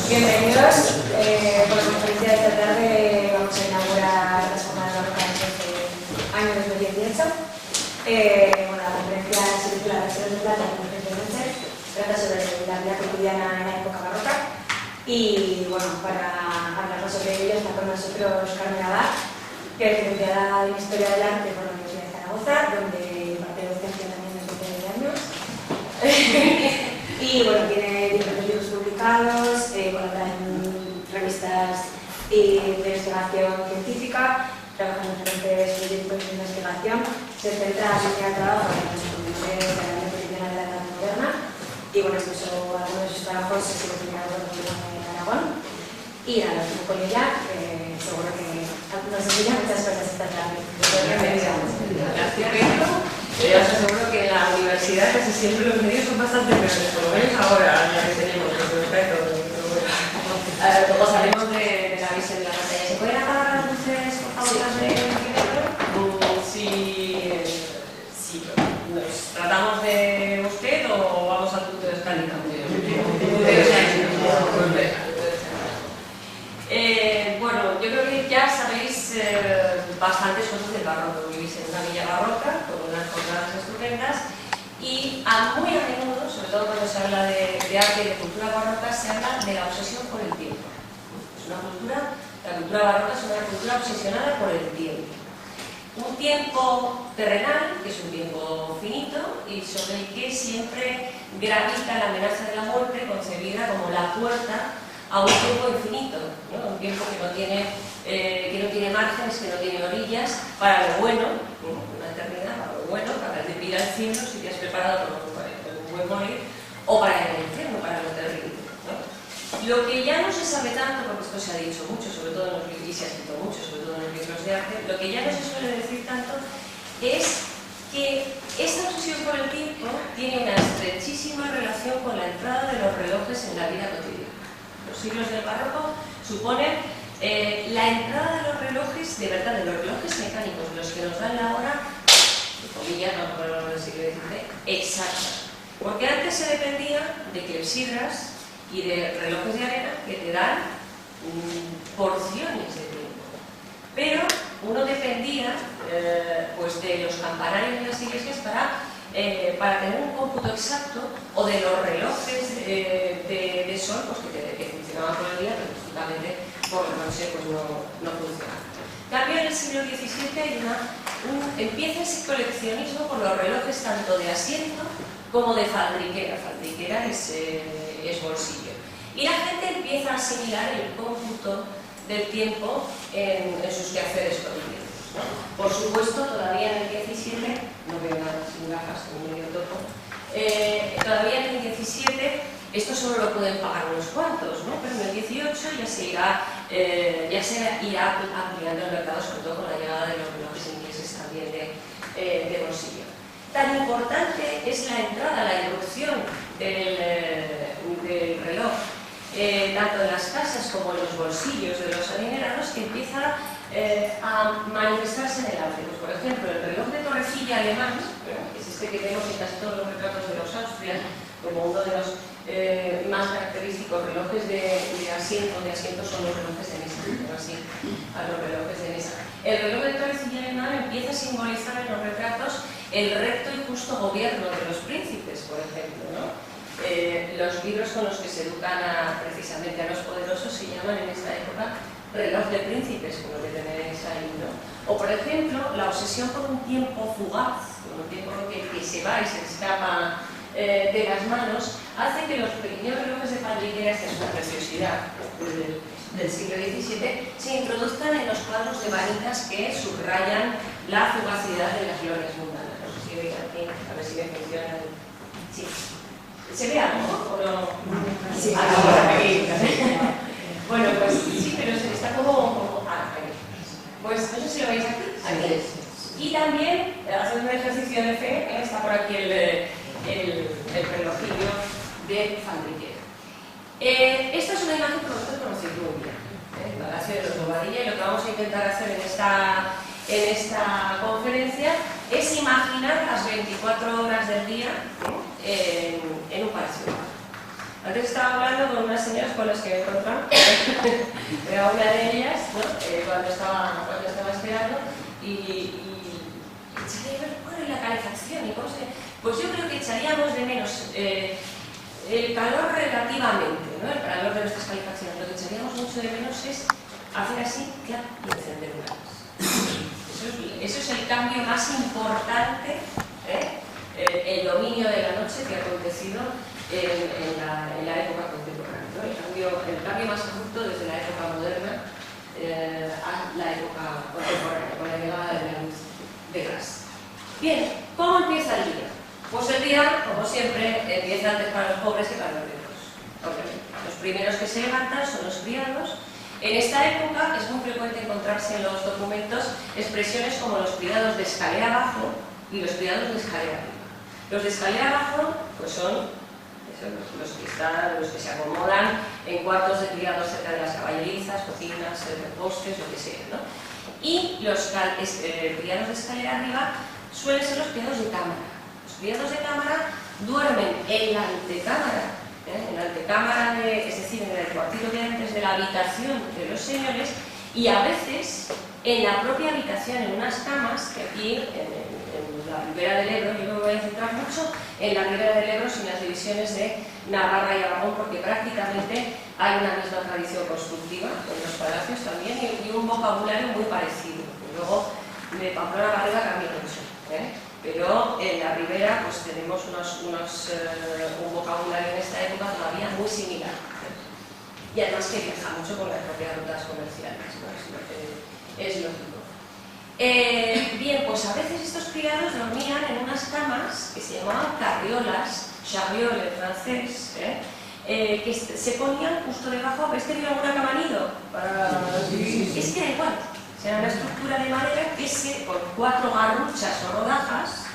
Bienvenidos. Por la conferencia de esta tarde vamos a inaugurar las jornadas barrocas del año 2018. La conferencia se titula Versiones de plata y mujeres de noche. Trata sobre la vida cotidiana en la época barroca. Y bueno, para hablarnos sobre ello está con nosotros Carmen Abad, que es licenciada en Historia del Arte por la Universidad de Zaragoza, donde imparte docencia también desde 20 años. Y bueno, tiene diferentes libros publicados, colabora en revistas de investigación científica, trabaja en diferentes proyectos de investigación, se centra en el trabajo en los pormenores de la vida cotidiana de la edad moderna y bueno, incluso algunos de sus trabajos se siguen publicados en Aragón. Y nada, los con ella, seguro que nos enseña muchas cosas esta tarde. Gracias, Pedro. Yo os aseguro que en la universidad casi siempre los medios son bastante peores, por lo menos ahora, ya que tenemos los respetos. Luego salimos de la visión de la pantalla. ¿Se pueden apagar las luces, por favor, las de primero? Sí, ¿nos tratamos de usted o vamos al punto de escalita? Bueno, yo creo que ya sabéis bastantes cosas del barroco. Vivís en una villa barroca con unas jornadas estupendas y muy a menudo, sobre todo cuando se habla de arte y de cultura barroca, se habla de la obsesión por el tiempo. La cultura barroca es una cultura obsesionada por el tiempo. Un tiempo terrenal, que es un tiempo finito y sobre el que siempre gravita la amenaza de la muerte, concebida como la puerta a un tiempo infinito, ¿no? Un tiempo que no tiene márgenes, que no tiene orillas, para lo bueno, una eternidad, para lo bueno, para el de ir al cielo, si te has preparado para un buen morir, o para el infierno, para lo terrible, ¿no? Lo que ya no se sabe tanto, porque esto se ha dicho mucho, sobre todo en los libros, y se ha escrito mucho, sobre todo en los libros de arte, lo que ya no se suele decir tanto es que esta obsesión por el tiempo tiene una estrechísima relación con la entrada de los relojes en la vida cotidiana. Los siglos del barroco suponen la entrada de los relojes, de verdad, de los relojes mecánicos, los que nos dan la hora, de comillas, no por el siglo XIX, exacta. Porque antes se dependía de clepsidras y de relojes de arena que te dan porciones de tiempo. Pero uno dependía pues de los campanarios de las iglesias para tener un cómputo exacto, o de los relojes de sol pues que funcionaban por el día, pero justamente por la noche pues no funcionaban. Cambio en el siglo XVII empieza ese coleccionismo por los relojes tanto de asiento como de faldriquera. Faldriquera es bolsillo. Y la gente empieza a asimilar el cómputo del tiempo en sus quehaceres cotidianos, ¿no? Por supuesto, todavía en el XVII, no veo nada sin gafas, un medio topo, todavía en el XVII esto solo lo pueden pagar unos cuantos, ¿no? Pero en el XVIII ya se irá ampliando el mercado, sobre todo con la llegada de los relojes ingleses también de bolsillo. Tan importante es la entrada, la irrupción del reloj, tanto en las casas como en los bolsillos de los adinerados, que empieza a manifestarse en el arte. Pues, por ejemplo, el reloj de torrecilla alemán, que es este que tenemos en casi todos los retratos de los Austrias, como uno de los más característicos relojes de asiento son los relojes de mesa, pero así a los relojes de mesa. El reloj de torrecilla alemán empieza a simbolizar en los retratos el recto y justo gobierno de los príncipes, por ejemplo, ¿no? Los libros con los que se educan precisamente a los poderosos se llaman en esta época reloj de príncipes, como que tenéis ahí, ¿no? O por ejemplo, la obsesión por un tiempo fugaz, por un tiempo que se va y se escapa de las manos, hace que los pequeños relojes de faldriquera, esta es una preciosidad del siglo XVII, se introduzcan en los cuadros de vanitas que subrayan la fugacidad de las glorias mundanas. No sé si veis aquí, a ver si me funciona. Sí. ¿Se ve algo o no? Sí. Bueno, pues sí, pero está como... ahí. Pues no sé si lo veis aquí. Aquí. Y también, haciendo un ejercicio de fe, está por aquí el relojillo de faldriquera. Esta es una imagen que vosotros conocéis muy bien, el Palacio de los Bobadilla, y lo que vamos a intentar hacer en esta conferencia es imaginar las 24 horas del día en un palacio. Antes estaba hablando con unas señoras con las que me encontraba, era una de ellas, ¿no? cuando estaba esperando, y bueno, y la calefacción, y cómo se... Pues yo creo que echaríamos de menos el calor relativamente, ¿no? El calor de nuestras calefacciones. Lo que echaríamos mucho de menos es hacer así, claro, y encender una luz. Eso es el cambio más importante, el dominio de la noche que ha acontecido en la época contemporánea, ¿no? El cambio más abrupto desde la época moderna a la época contemporánea, con la llegada de la luz de gas. Bien, ¿cómo empieza el día? Pues el día, como siempre, empieza antes para los pobres que para los ricos. Obviamente. Los primeros que se levantan son los criados. En esta época es muy frecuente encontrarse en los documentos expresiones como los criados de escalera abajo y los criados de escalera arriba. Los de escalera abajo pues son los que se acomodan en cuartos de criados cerca de las caballerizas, cocinas, postes, lo que sea, ¿no? Y los criados de escalera arriba suelen ser los criados de cámara. Los criados de cámara duermen en la antecámara, es decir, en el cuartito que hay antes de la habitación de los señores, y a veces en la propia habitación, en unas camas, que aquí en la Ribera del Ebro, yo me voy a centrar mucho en la Ribera del Ebro sin las divisiones de Navarra y Aragón, porque prácticamente hay una misma tradición constructiva en los palacios también y un vocabulario muy parecido. Y luego de Pamplona para arriba cambia mucho, pero en la Ribera pues tenemos un vocabulario en esta época todavía muy similar, y además que viaja mucho con las propias rutas comerciales, ¿no? Es lógico. Bien, pues a veces estos criados dormían en unas camas que se llamaban carriolas, charriole en francés, que se ponían justo debajo. ¿Habéis tenido alguna cama nido? Es que da igual. Era una estructura de madera que con 4 garruchas o rodajas,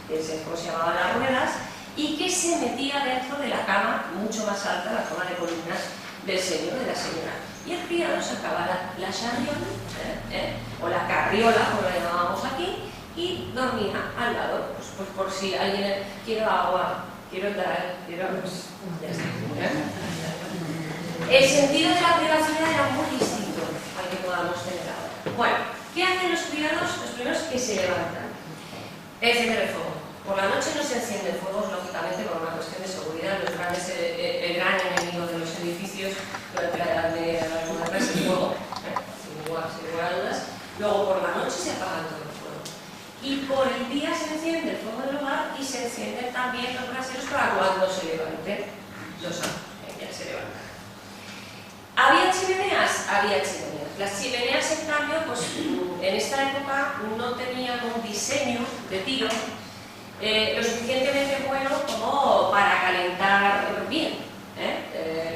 que como se llamaban las ruedas, y que se metía dentro de la cama mucho más alta, la cama de columnas del señor o de la señora. Y el criado sacaba la charriole, o la carriola, como la llamábamos aquí, y dormía al lado, pues por si alguien quiere agua, quiero entrar, pues, ya está. El sentido de la privacidad era muy distinto al que podamos tener ahora. Bueno, ¿qué hacen los criados? Los primeros que se levantan. Encender el fuego. Por la noche no se encienden fuegos, lógicamente, por una cuestión de seguridad. El gran enemigo de los edificios durante la edad de las modernas es el fuego, sin lugar a dudas. Luego por la noche se apagan todo el fuego. Y por el día se enciende el fuego del hogar y se encienden también los braseros para cuando se levanten los amos, ya se levantan. ¿Había chimeneas? Había chimeneas. Las chimeneas, en cambio, pues en esta época no tenían un diseño de tiro lo suficientemente bueno como para calentar bien,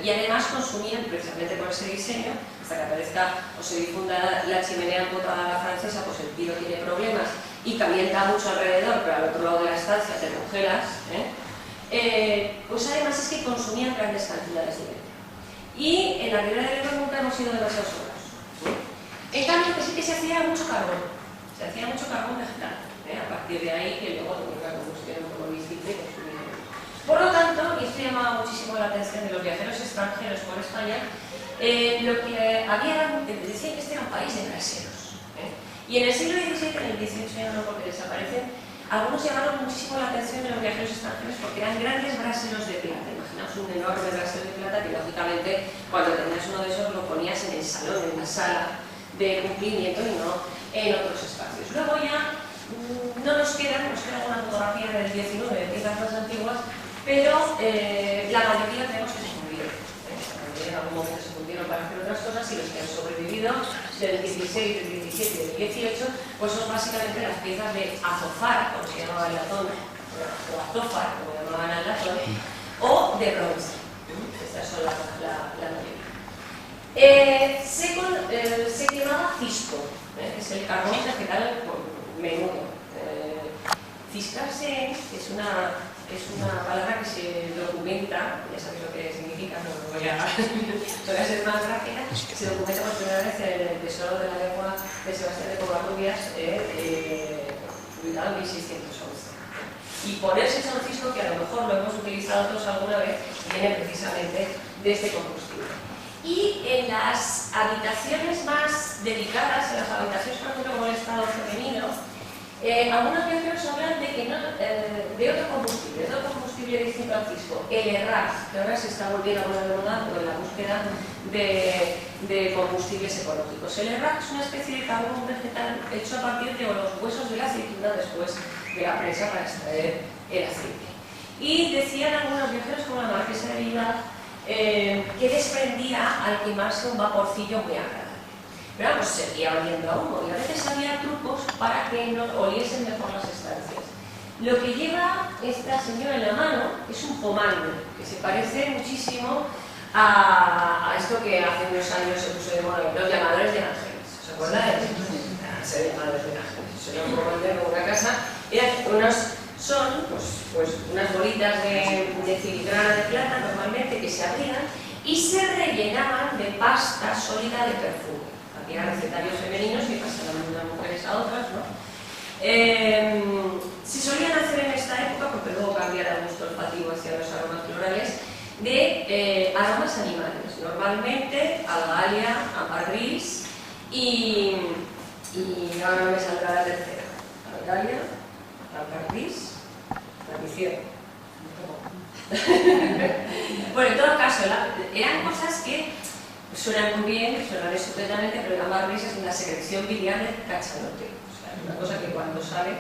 y además consumían, precisamente por ese diseño, hasta que aparezca o se difunda la chimenea en toda la francesa, pues el tiro tiene problemas y calienta mucho alrededor, pero al otro lado de la estancia te congelas, pues además es que consumían grandes cantidades de leña. Y en la Ribera del Ebro nunca hemos ido demasiado solos. En cambio, que sí que se hacía mucho carbón. Se hacía mucho carbón vegetal. A partir de ahí, que luego la combustión como distinta y consumida. Por lo tanto, y esto llamaba muchísimo la atención de los viajeros extranjeros por España, lo que había era, decían que este era un país de braseros. Y en el siglo XVII, en el XVIII ya no, porque desaparecen, algunos llamaron muchísimo la atención de los viajeros extranjeros porque eran grandes braseros de plata. Imaginaos un enorme brasero de plata que, lógicamente, cuando tenías uno de esos lo ponías en el salón, en la sala de cumplimiento y no en otros espacios. Luego ya nos queda alguna fotografía del 19, de piezas más antiguas, pero la mayoría tenemos que se fundieron. En algún momento se fundieron para hacer otras cosas y los que han sobrevivido del 16, del 17 y del 18 pues son básicamente las piezas de azofar, como se llamaba el latón, o azófar, como llamaban al latón, o de bronce. Estas son la mayoría. Se quemaba cisco, que es el carbón vegetal menudo. Ciscarse es una palabra que se documenta, ya sabéis lo que significa, no voy a ser más gráfica, se documenta por primera vez en el Tesoro de la Lengua de Sebastián de Covarrubias, publicado en 1611. Y ponerse chanchisco, que a lo mejor lo hemos utilizado todos alguna vez, viene precisamente de este combustible. Y en las habitaciones más delicadas, en las habitaciones, por ejemplo, como el estado femenino, algunos viajeros hablan de que no, de otro combustible distinto al cisco, el ERRAF, que ahora se está volviendo a poner de moda en la búsqueda de combustibles ecológicos. El ERRAF es una especie de carbón vegetal hecho a partir de los huesos de la aceituna después de la prensa para extraer el aceite. Y decían algunos viajeros, como la marquesa de Vivar, que desprendía al quemarse un vaporcillo muy agradable. Pero vamos, seguía oliendo a humo y a veces había trucos para que no oliesen mejor las estancias. Lo que lleva esta señora en la mano es un pomander, que se parece muchísimo a esto que hace unos años se puso de moda, los llamadores de ángeles. ¿Os acordáis? Ser llamadores de ángeles. Sería un pomander como una casa. Son pues, unas bolitas de filigrana de plata normalmente que se abrían y se rellenaban de pasta sólida de perfume. Había recetarios femeninos que pasaban de unas mujeres a otras, ¿no? Se solían hacer en esta época, porque luego cambiara el gusto olfativo hacia los aromas florales, de aromas animales, normalmente algalia, ámbar gris y ahora me saldrá la tercera, algalia, ámbar gris, tradición. Bueno, en todo caso, eran cosas que suenan muy bien, suenan estupendamente, pero el ámbar gris es una secreción biliar de cachalote. O sea, es una cosa que cuando sale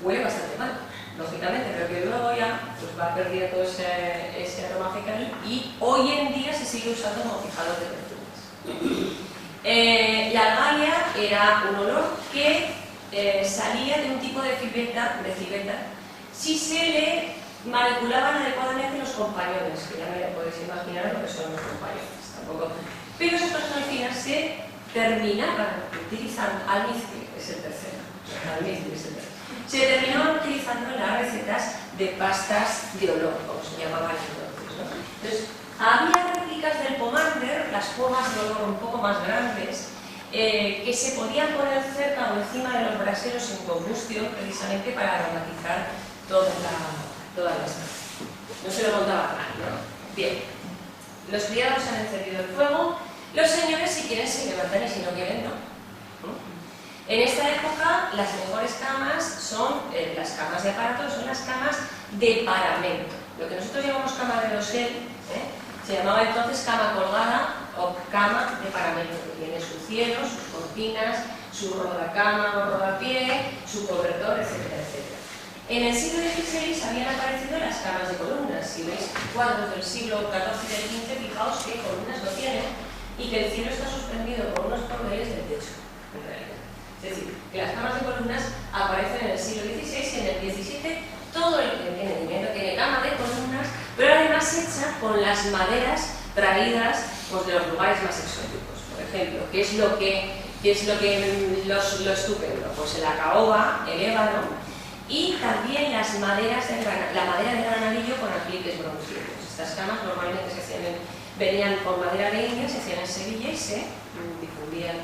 huele bastante mal, lógicamente, pero que luego ya pues, va perdiendo ese aroma fecal y hoy en día se sigue usando como fijador de perfumes. La algalia era un olor que salía de un tipo de civeta si se le manipulaban adecuadamente los compañones, que ya me podéis imaginar lo que son los compañones, tampoco. Pero esas personas se terminaban utilizando, almizcle es el tercero, se terminaban utilizando en las recetas de pastas de olor, como se llamaban entonces, ¿no? Entonces, había réplicas del pomander, las formas de olor un poco más grandes, que se podían poner cerca o encima de los braseros en combustión precisamente para aromatizar todas las masas. No se lo montaba mal, ¿no? Bien, los criados han encendido el fuego, los señores si quieren se levantan y si no quieren no. En esta época las mejores camas son, las camas de aparato son las camas de paramento. Lo que nosotros llamamos cama de dosel, se llamaba entonces cama colgada o cama de paramento, que tiene su cielo, sus cortinas, su rodacama o rodapié, su cobertor, etcétera, etcétera. En el siglo XVI habían aparecido las camas de columnas. Si veis cuadros del siglo XIV y del XV, fijaos que columnas no tienen y que el cielo está suspendido por unos cordeles del techo, en realidad. Es decir, que las camas de columnas aparecen en el siglo XVI y en el XVII todo el que tiene dinero tiene cama de columnas, pero además hecha con las maderas traídas pues, de los lugares más exóticos. Por ejemplo, ¿qué es lo estupendo? Pues la caoba, el ébano y también las maderas la madera de granadillo con apliques bronceados. Estas camas normalmente venían con madera de India, se hacían en Sevilla y se difundían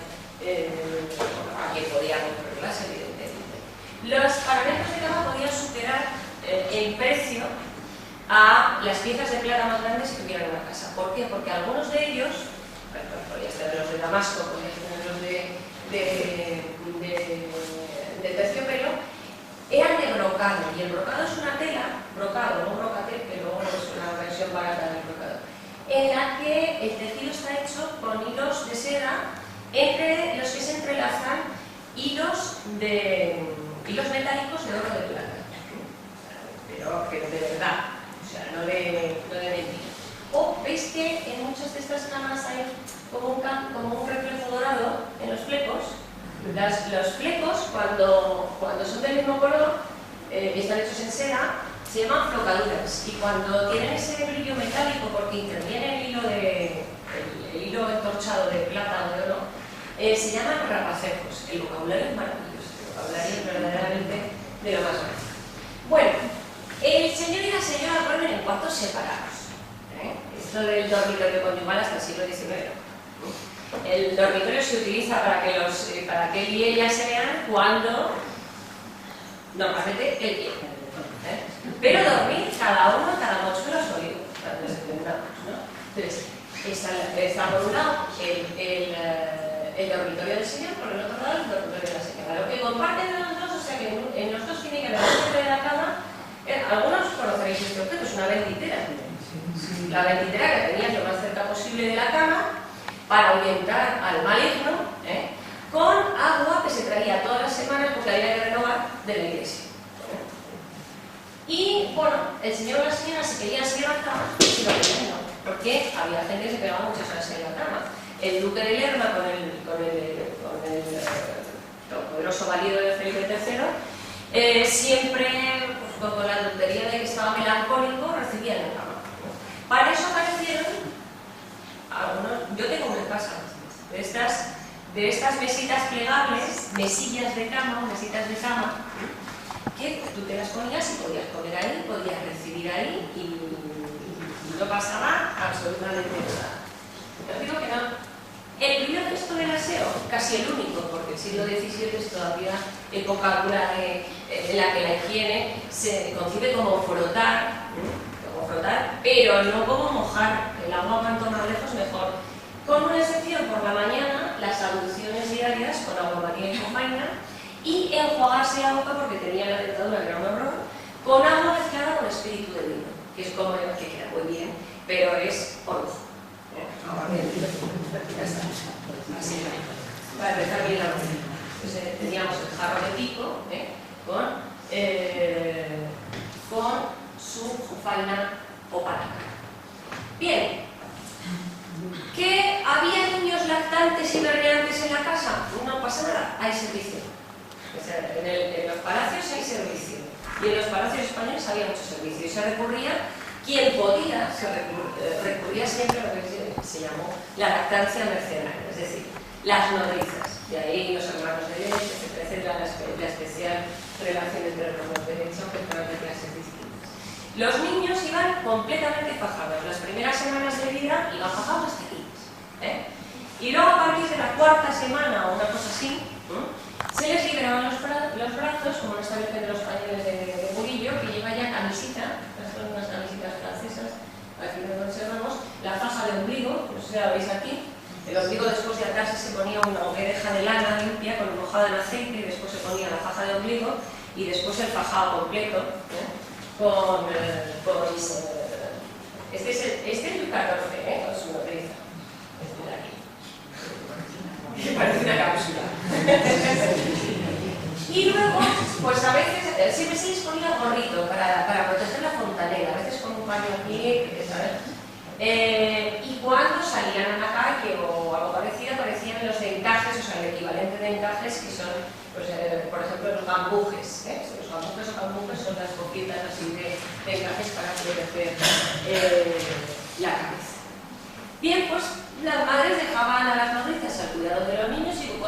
a quien podía comprarlas, evidentemente. Los paramentos de cama podían superar en precio a las piezas de plata más grandes que tuviera en una casa. ¿Por qué? Porque algunos de ellos, podía ser los de Damasco, podía ser los de terciopelo, eran de brocado, y el brocado es una tela, brocado, no brocate, que luego es una versión barata del brocado, en la que el tejido está hecho con hilos de seda, entre los que se entrelazan hilos metálicos de oro de plata. Pero de verdad, o sea, no de mentira. O veis que en muchas de estas camas hay como un reflejo dorado en los flecos. Los flecos, cuando son del mismo color, están hechos en seda, se llaman flocaduras. Y cuando tienen ese brillo metálico, porque interviene el hilo entorchado de plata o de oro, se llaman rapacejos. El vocabulario es maravilloso, el vocabulario es verdaderamente de lo más grande. Bueno, el señor y la señora duermen en cuartos separados. Esto del dormitorio conyugal hasta el siglo XIX. El dormitorio se utiliza para que él y ella se vean cuando normalmente él quiere. pero dormir cada uno, cada mochuelo a su oído, nos entendamos, ¿no? Entonces, está por un lado el dormitorio del señor, por el otro lado el dormitorio de la señora. Lo que comparten los dos, o sea que en los dos tiene que haber dentro de la cama, algunos conoceréis este objeto, es una benditera. La benditera que tenías lo más cerca posible de la cama para ahuyentar al maligno, con agua que se traía todas las semanas porque había que renovar de la iglesia. Y bueno, el señor o la señora se querían seguir a la cama y se lo querían, ¿no? Porque había gente que se pegaba muchas horas en la cama. El duque de Lerma con el poderoso marido de Felipe III, siempre pues, con la tontería de que estaba melancólico, recibía en la cama. Para eso aparecieron algunos, yo tengo una casa de estas mesitas plegables, mesillas de cama, mesitas de cama, que tú te las ponías y podías comer ahí, podías recibir ahí y no pasaba absolutamente nada. Yo digo que no. El primer gesto del aseo, casi el único, porque el siglo XVII es todavía época dura en la que la higiene se concibe como frotar, pero no como mojar. El agua cuanto más lejos mejor. Con una excepción por la mañana, las abluciones diarias con agua maría y jofaina, y enjuagarse la boca porque tenía la dentadura que era un horror, con agua mezclada con espíritu de vino, que es como el que queda muy bien, pero es orujo. Así, para empezar bien la receta. Entonces teníamos el jarro de pico con su jofaina o palaca. Bien, ¿que había niños lactantes y berreantes en la casa? No pasa nada, hay servicio. O sea, en los palacios hay servicio. Y en los palacios españoles había mucho servicio. Y se recurría, quien podía, recurría siempre a lo que se llamó la lactancia mercenaria, es decir, las nodrizas. De ahí los hermanos de leche, etcétera, la especial relación entre hermanos de leche, aunque fueran de clases distintas. Los niños iban completamente fajados. Las primeras semanas de vida iban fajados hasta aquí. Y luego a partir de la cuarta semana o una cosa así, se les liberaban los brazos, como nos está diciendo los pañales de Murillo, que lleva ya camisita, son unas camisitas francesas, aquí lo observamos, la faja de ombligo, no sé si la veis aquí. El ombligo después de atrás se ponía una oreja de lana limpia con mojada en aceite, y después se ponía la faja de ombligo y después el fajado completo este es el 14, con su nodriza. Este de aquí. Que parece una cápsula. Y luego, pues a veces, siempre se les ponía gorrito para proteger la fontanela, a veces con un paño aquí, ¿sabes? Y cuando salían a la calle o algo parecido, aparecían los encajes, o sea, el equivalente de encajes que son, pues, por ejemplo, los gambujes. Los gambujes o gambujes son las boquitas así de encajes para proteger la cabeza. Bien, pues las madres dejaban a las nodrizas al cuidado de los niños y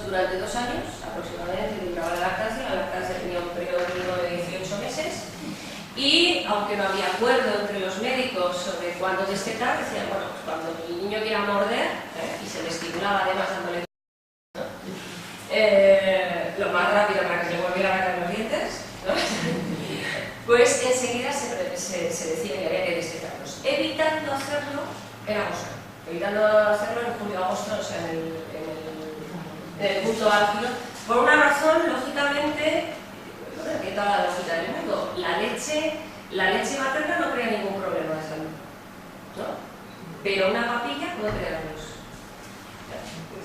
durante 2 años aproximadamente duraba la lactancia tenía un periodo mínimo de 18 meses. Y aunque no había acuerdo entre los médicos sobre cuándo destetar, decían, bueno, pues cuando el niño quiera morder, y se le estimulaba además dándole lo más rápido para que se le volviera a sacar los dientes, ¿no? Pues enseguida se decía que había que destetarlos, evitando hacerlo en agosto, en julio-agosto, o sea, en el punto álgido, por una razón, lógicamente, que toda la lógica del mundo. La leche materna no crea ningún problema de salud, ¿no? Pero una papilla puede crearlos.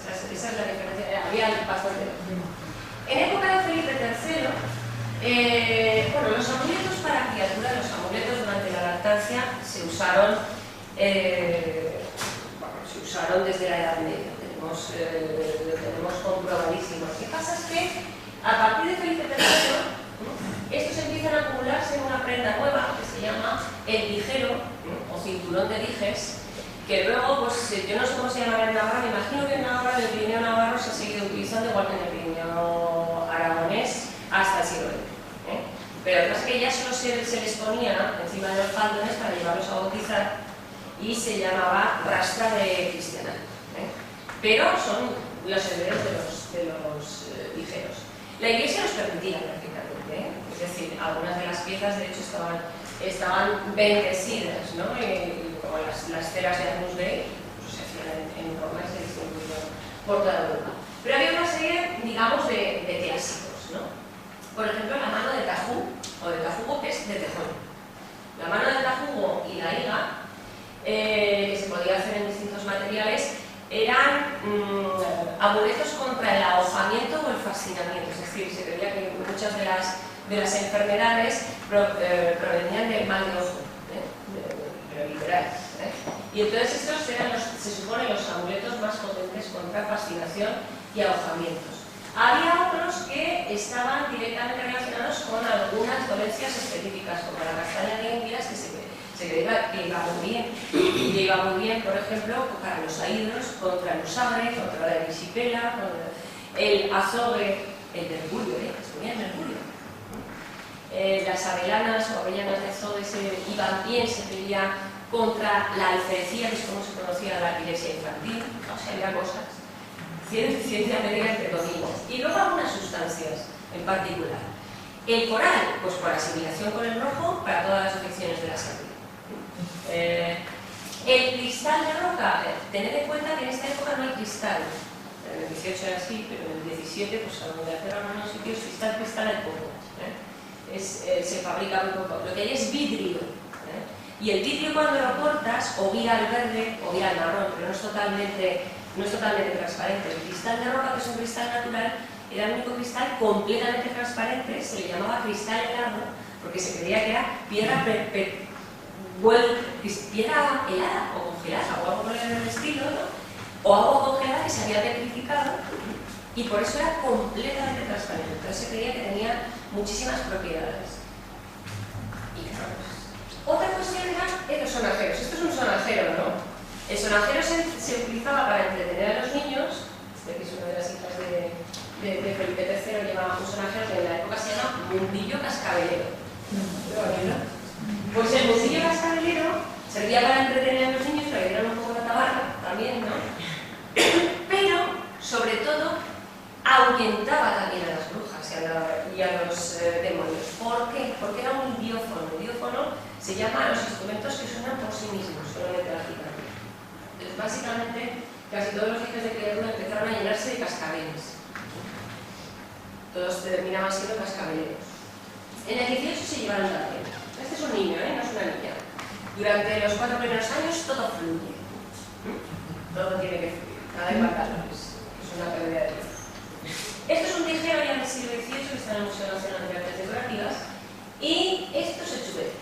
Esa es la diferencia. Había bastante. En época de Felipe III, bueno, los amuletos para criaturas, los amuletos durante la lactancia se usaron desde la Edad Media. Lo tenemos comprobadísimo. Lo que pasa es que a partir de Felipe III, estos empiezan a acumularse en una prenda nueva que se llama el ligero o cinturón de dijes, que luego, pues yo no sé cómo se llamará en Navarra, me imagino que en Navarra, el Pirineo Navarro se ha seguido utilizando igual que en el Pirineo aragonés hasta el siglo XX. Pero además que ya solo se les ponía encima de los faldones para llevarlos a bautizar y se llamaba rastra de cristiana. Pero son los herederos de los ligeros. La Iglesia los permitía perfectamente, ¿eh? Es decir, algunas de las piezas de hecho estaban bendecidas, ¿no? Como las ceras de Agnus Dei, pues se hacían en Roma y se distribuían por toda Europa. Pero había una serie, digamos, de clásicos, ¿no? Por ejemplo, la mano de tajú, o de tajugo, que es de tejón. La mano de tajugo y la higa, que se podía hacer en distintos materiales, eran amuletos contra el ahogamiento o el fascinamiento. Es decir, se creía que muchas de las enfermedades provenían del mal de ojo, pero literal. Y entonces estos eran, se supone, los amuletos más potentes contra fascinación y ahogamientos. Había otros que estaban directamente relacionados con algunas dolencias específicas, como la castaña de Índias, que se creía que iba muy bien. Y iba muy bien, por ejemplo, para los aídos, contra el usagre, contra la erisipela, contra el azogue, el mercurio, se ponía el mercurio. Las avellanas o avellanas de azogue iban bien, se creía contra la alferecía, que es como se conocía la epilepsia infantil, o sea, había cosas. Ciencia médica entre comillas. Y luego algunas sustancias en particular. El coral, pues por asimilación con el rojo, para todas las afecciones de la sangre. El cristal de roca, tened en cuenta que en esta época no hay cristal. En el 18 era así, pero en el 17, pues a donde hacer algunos sitios, cristal hay poco. Se fabrica muy poco. Lo que hay es vidrio. Y el vidrio cuando lo cortas, o vira al verde o vira al marrón, pero no es totalmente transparente. El cristal de roca, que es un cristal natural, era el único cristal completamente transparente, se le llamaba cristal helado, porque se creía que era piedra helada o congelada, o algo por el estilo, ¿no? O agua congelada que se había petrificado, y por eso era completamente transparente. Entonces se creía que tenía muchísimas propiedades. Y claro, otra cuestión era los sonajeros. Esto es un sonajero, ¿no? El sonajero se utilizaba para entretener a los niños. Que es una de las hijas de Felipe III, llevaba un sonajero que en la época se llama mundillo cascabelero. Pues el mundillo cascabelero servía para entretener a los niños, para que dieran un poco de tabarra también, ¿no? Pero, sobre todo, ahuyentaba también a las brujas y a los demonios. ¿Por qué? Porque era un idiófono. El idiófono se llama a los instrumentos que suenan por sí mismos, solamente la guitarra. Entonces, básicamente, casi todos los hijos de criatura empezaron a llenarse de cascabeles. Todos terminaban siendo cascabeleros. En el 18 se llevaron también. Este es un niño, no es una niña. Durante los 4 primeros años todo fluye. Todo tiene que fluir. Nada de pantalones. Es una pérdida de tiempo. Esto es un tijero ya del siglo XVIII que está en el Museo Nacional de Artes Decorativas. Y esto es el chupete.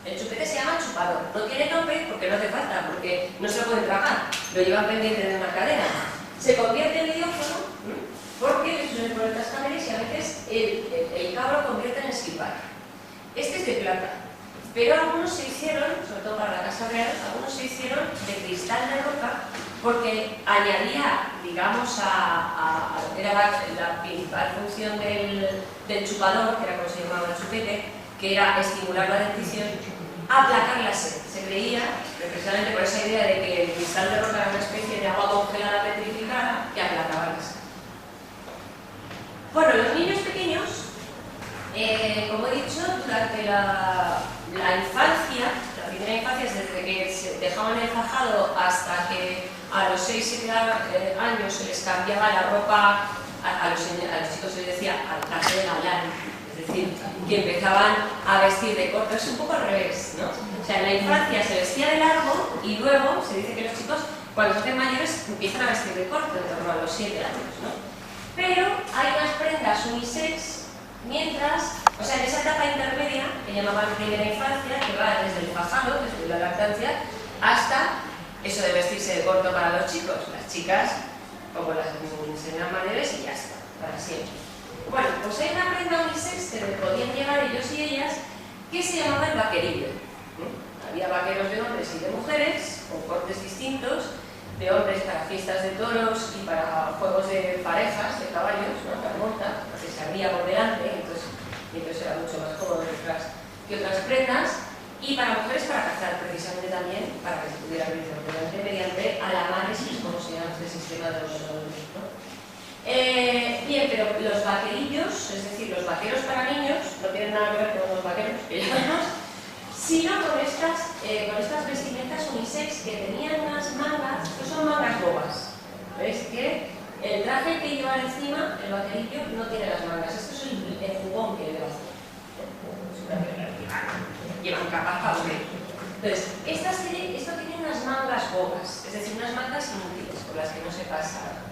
El chupete se llama chupador. No tiene tope porque no hace falta, porque no se lo pueden tragar. Lo llevan pendiente de una cadena. Se convierte en idiófono porque le suelen poner cascabeles y a veces el cabro convierte en esquipar. Este es de plata. Pero algunos se hicieron, sobre todo para la Casa Real, algunos se hicieron de cristal de roca porque añadía, digamos, a lo que era la principal función del chupador, que era como se llamaba el chupete, que era estimular la dentición, aplacar la sed. Se creía, precisamente por esa idea de que el cristal de roca era una especie de agua congelada petrificada que aplacaba la sed. Bueno, los niños pequeños, como he dicho, durante la infancia, la primera infancia es desde que se dejaban el fajado hasta que a los 6-7 años se les cambiaba la ropa, a los chicos se les decía al traje de galán. Es decir, que empezaban a vestir de corto. Es un poco al revés, ¿no? O sea, en la infancia se vestía de largo y luego se dice que los chicos, cuando se hacen mayores, empiezan a vestir de corto, en torno a los 7 años, ¿no? Pero hay unas prendas unisex, mientras, o sea, en esa etapa intermedia, que llamaban primera infancia, que va desde el fajado, desde la lactancia, hasta eso de vestirse de corto para los chicos. Las chicas, como las enseñan mayores, y ya está, para siempre. Bueno, pues hay una prenda unisex que podían llevar ellos y ellas que se llamaba el vaquerillo. Había vaqueros de hombres y de mujeres, con cortes distintos, de hombres para fiestas de toros y para juegos de parejas, de caballos, ¿no? La monta, porque se abría por delante, entonces era mucho más cómodo que otras prendas, y para mujeres para cazar, precisamente también, para que se pudiera abrir por delante mediante alamares, como se llama este sistema de los adultos, ¿no? Bien, pero los vaquerillos, es decir, los vaqueros para niños, no tienen nada que ver con los vaqueros que llamamos, sino con estas vestimentas unisex que tenían unas mangas, que son mangas bobas. ¿Veis que el traje que lleva encima, el vaquerillo, no tiene las mangas? Esto es el jugón que lleva. Llevan capas para dormir. Entonces, esto tiene unas mangas bobas, es decir, unas mangas inútiles por las que no se pasa.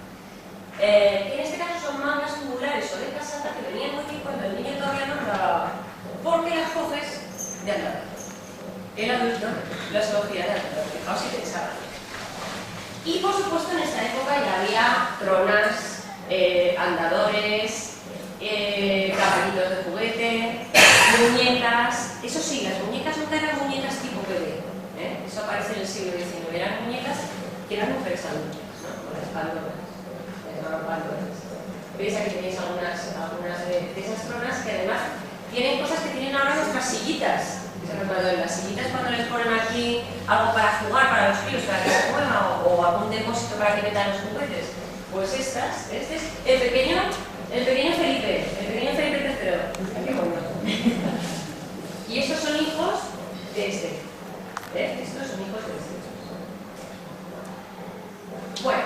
Que en este caso son mangas tubulares o de casata que venían muy bien cuando el niño todavía no andaba, porque las coges de andar. El adulto las cogía de andar, fijaos si pensaban. Y por supuesto en esta época ya había tronas, andadores, caballitos de juguete, muñecas. Eso sí, las muñecas nunca eran muñecas tipo bebé, eso aparece en el siglo XIX, eran muñecas que eran mujeres adultas, ¿no? Con las palmas. Veis aquí tenéis algunas de esas tronas que además tienen cosas que tienen ahora nuestras sillitas. Las sillitas cuando les ponen aquí algo para jugar para los críos, para que se muevan o algún depósito para que metan los juguetes. Pues estas, este es el pequeño Felipe, III. Qué bueno. Y estos son hijos de este. Estos son hijos de este. Bueno,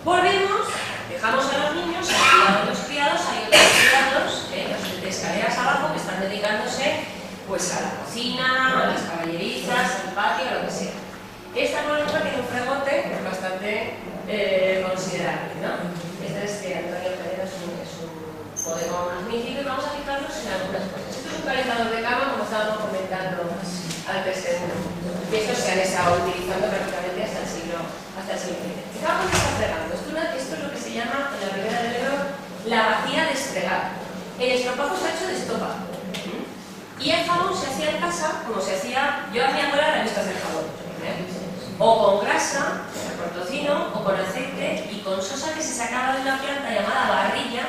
volvemos. Dejamos a los niños, a los criados, hay otros criados, los de escaleras abajo, que están dedicándose pues, a la cocina, a las caballerizas, al patio, a lo que sea. Esta nuestra tiene un fregote bastante considerable, ¿no? Este es de Antonio Pereira, es un bodegón magnífico y vamos a fijarnos en algunas cosas. Esto es un calentador de cama, como estábamos comentando antes, y estos se han estado utilizando prácticamente hasta el siglo XX. Fijaos cómo está fregando. Esto es lo que se llama en la Ribera del Ebro la vacía de estregar. El estropajo está hecho de estopa. Y el jabón se hacía en casa, como se hacía, yo a mi abuela la he visto hacer jabón, o con grasa, con tocino, o con aceite y con sosa que se sacaba de una planta llamada barrilla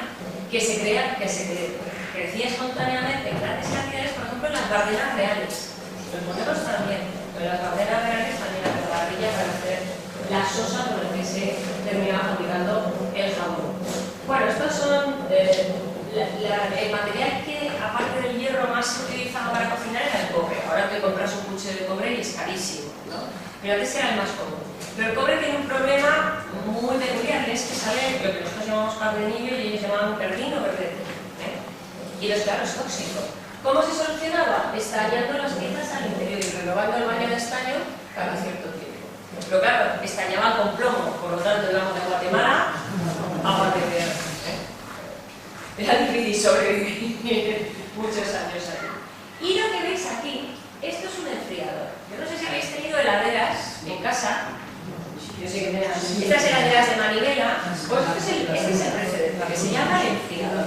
que crecía espontáneamente en grandes cantidades, por ejemplo en las bardenas reales. Los moneros también, pero las bardenas reales también la barrilla para hacer la sosa con la que se terminaba fabricando el jabón. Bueno, estos son el material que, aparte del hierro, más se utilizaba para cocinar era el cobre. Ahora te compras un puche de cobre y es carísimo, ¿no? Pero antes era el más común. Pero el cobre tiene un problema muy peculiar, es que sale lo que nosotros llamamos carbonillo y ellos llamaban perdino o verdete. Y claro, es tóxico. ¿Cómo se solucionaba? Estañando las piezas al interior y renovando el baño de estaño cada cierto tiempo. Pero claro, estañaban con plomo, por lo tanto íbamos de Guatemala a Guatemala. Era difícil sobrevivir muchos años aquí. Y lo que veis aquí, esto es un enfriador. Yo no sé si habéis tenido heladeras en casa. Yo sé que tenéis estas heladeras de manivela. Pues este es el precedente, que se llama el enfriador.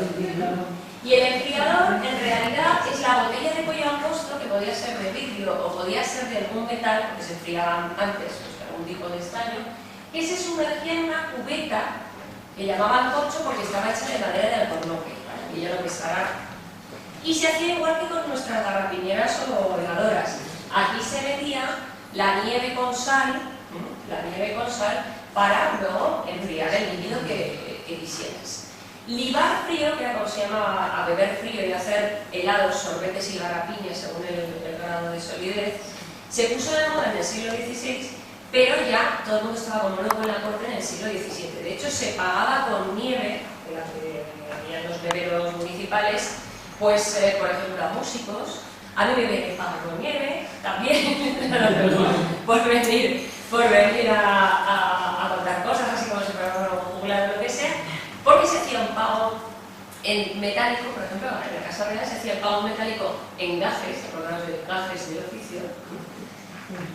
Y el enfriador en realidad es la botella de pollo angosto que podía ser de vidrio o podía ser de algún metal que se enfriaba antes, pues algún tipo de estaño, que se sumergía en una cubeta que llamaban corcho porque estaba hecha de madera de alcornoque, ¿vale? Y ya lo pesará. Y se hacía igual que con nuestras garrapiñeras o heladoras. Aquí se metía la nieve con sal, para luego enfriar el líquido que quisieras. Libar frío, que era como se llamaba a beber frío y hacer helados, sorbetes y garrapiñas según el grado de solidez, se puso de moda en el siglo XVI, pero ya todo el mundo estaba como loco en la corte en el siglo XVII. De hecho, se pagaba con nieve, de la que había los neveros municipales, pues, por ejemplo, a músicos. A mí me había que pagar con nieve, también, por venir a contar cosas, así como si fuera un juglar o lo que sea, porque se hacía un pago en metálico, por ejemplo, en la Casa Real se hacía el pago metálico en gajes, acordaros de gajes de oficio,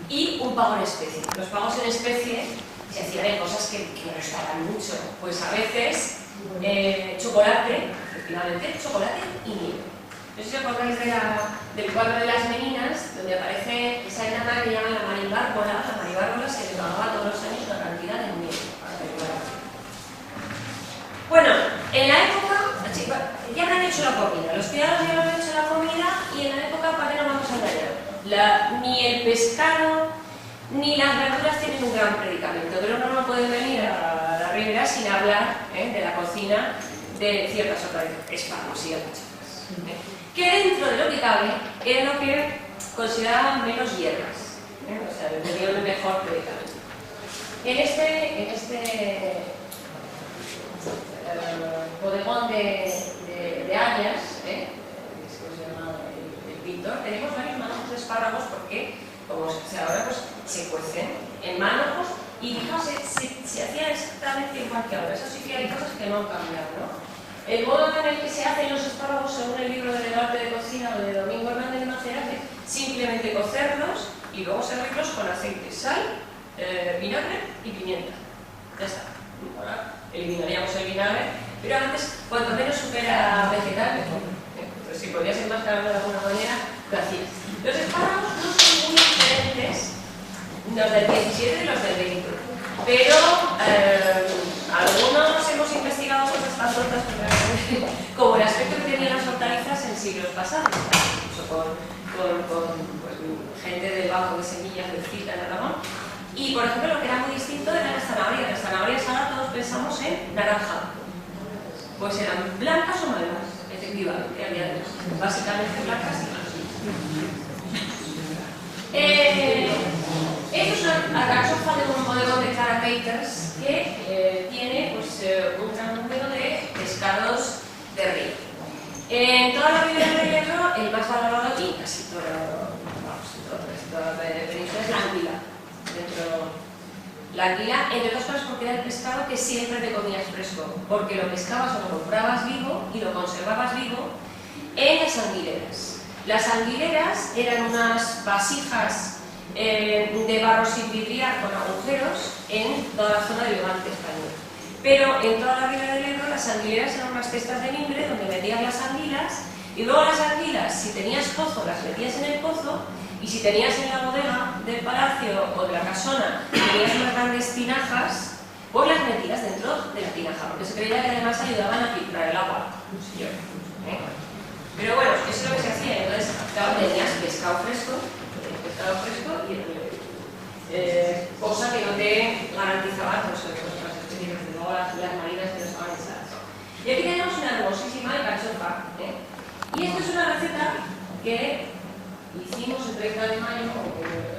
y un pago en especie. Los pagos en especie se hacían en cosas que me gustaban mucho, pues a veces chocolate, efectivamente, chocolate y nieve. No sé si os acordáis del cuadro de las meninas, donde aparece esa enana que llaman la maribárbola. La maribárbola se le pagaba todos los años una cantidad de nieve para celebrar. Bueno, en la época, ya habrán hecho la comida, los criados ya habrán hecho la comida y en la época, ¿para qué nos vamos a engañar? Ni el pescado ni las verduras tienen un gran predicamento, pero no pueden venir a la Ribera sin hablar de la cocina de ciertas otras espárragos y alcachofas, que dentro de lo que cabe era lo que consideraban menos hierbas, o sea, tenían el mejor predicamento. En este bodegón de Arias, que se llama el pintor, tenemos varios manojos de espárragos porque, como se ahora, pues se cuecen en manojos y fijaos, se hacía exactamente igual que ahora. Eso sí que hay cosas que no han cambiado, ¿no? El modo en el que se hacen los espárragos, según el libro del arte de cocina de Domingo Hernández de Macerate, simplemente cocerlos y luego servirlos con aceite, sal, vinagre y pimienta. Ya está. Ahora eliminaríamos el vinagre, pero antes, cuanto menos supera vegetal, mejor. Entonces, si podías enmascararlo de alguna manera, lo hacías. Los espárragos no son muy diferentes los del 17 y los del 20, pero algunos hemos investigado cosas tan tontas como el aspecto que tenían las hortalizas en siglos pasados, incluso con pues, gente del banco de semillas del CITA en Aragón. Y, por ejemplo, lo que era muy distinto eran las zanahorias. Las zanahorias ahora todos pensamos en naranja. Pues eran blancas o malas, efectivamente, había básicamente blancas y malas. Esto es una alcachofa de un bodegón de Clara Peters que tiene pues, un gran número de pescados de río. En toda la Ribera del Ebro, el más valorado aquí, casi toda la península, es la anguila. La anguila, entre otras cosas, porque era el pescado que siempre te comías fresco, porque lo pescabas o lo comprabas vivo y lo conservabas vivo en las anguileras. Las anguileras eran unas vasijas de barro sin vidriar con agujeros en toda la zona del Levante español. Pero en toda la Ribera del Ebro las anguileras eran unas cestas de mimbre donde metías las anguilas y luego las anguilas, si tenías pozo, las metías en el pozo. Y si tenías en la bodega del palacio o de la casona, tenías unas grandes tinajas, pues las metías dentro de la tinaja, porque se creía que además ayudaban a filtrar el agua. Pero bueno, eso es lo que se hacía. Entonces, claro, tenías pescado fresco y cosa que no te garantizaba pues, otras especies, desde luego las marinas que no estaban echadas. Y aquí tenemos una hermosísima alcachofa. Y esta es una receta que hicimos el 30 de mayo,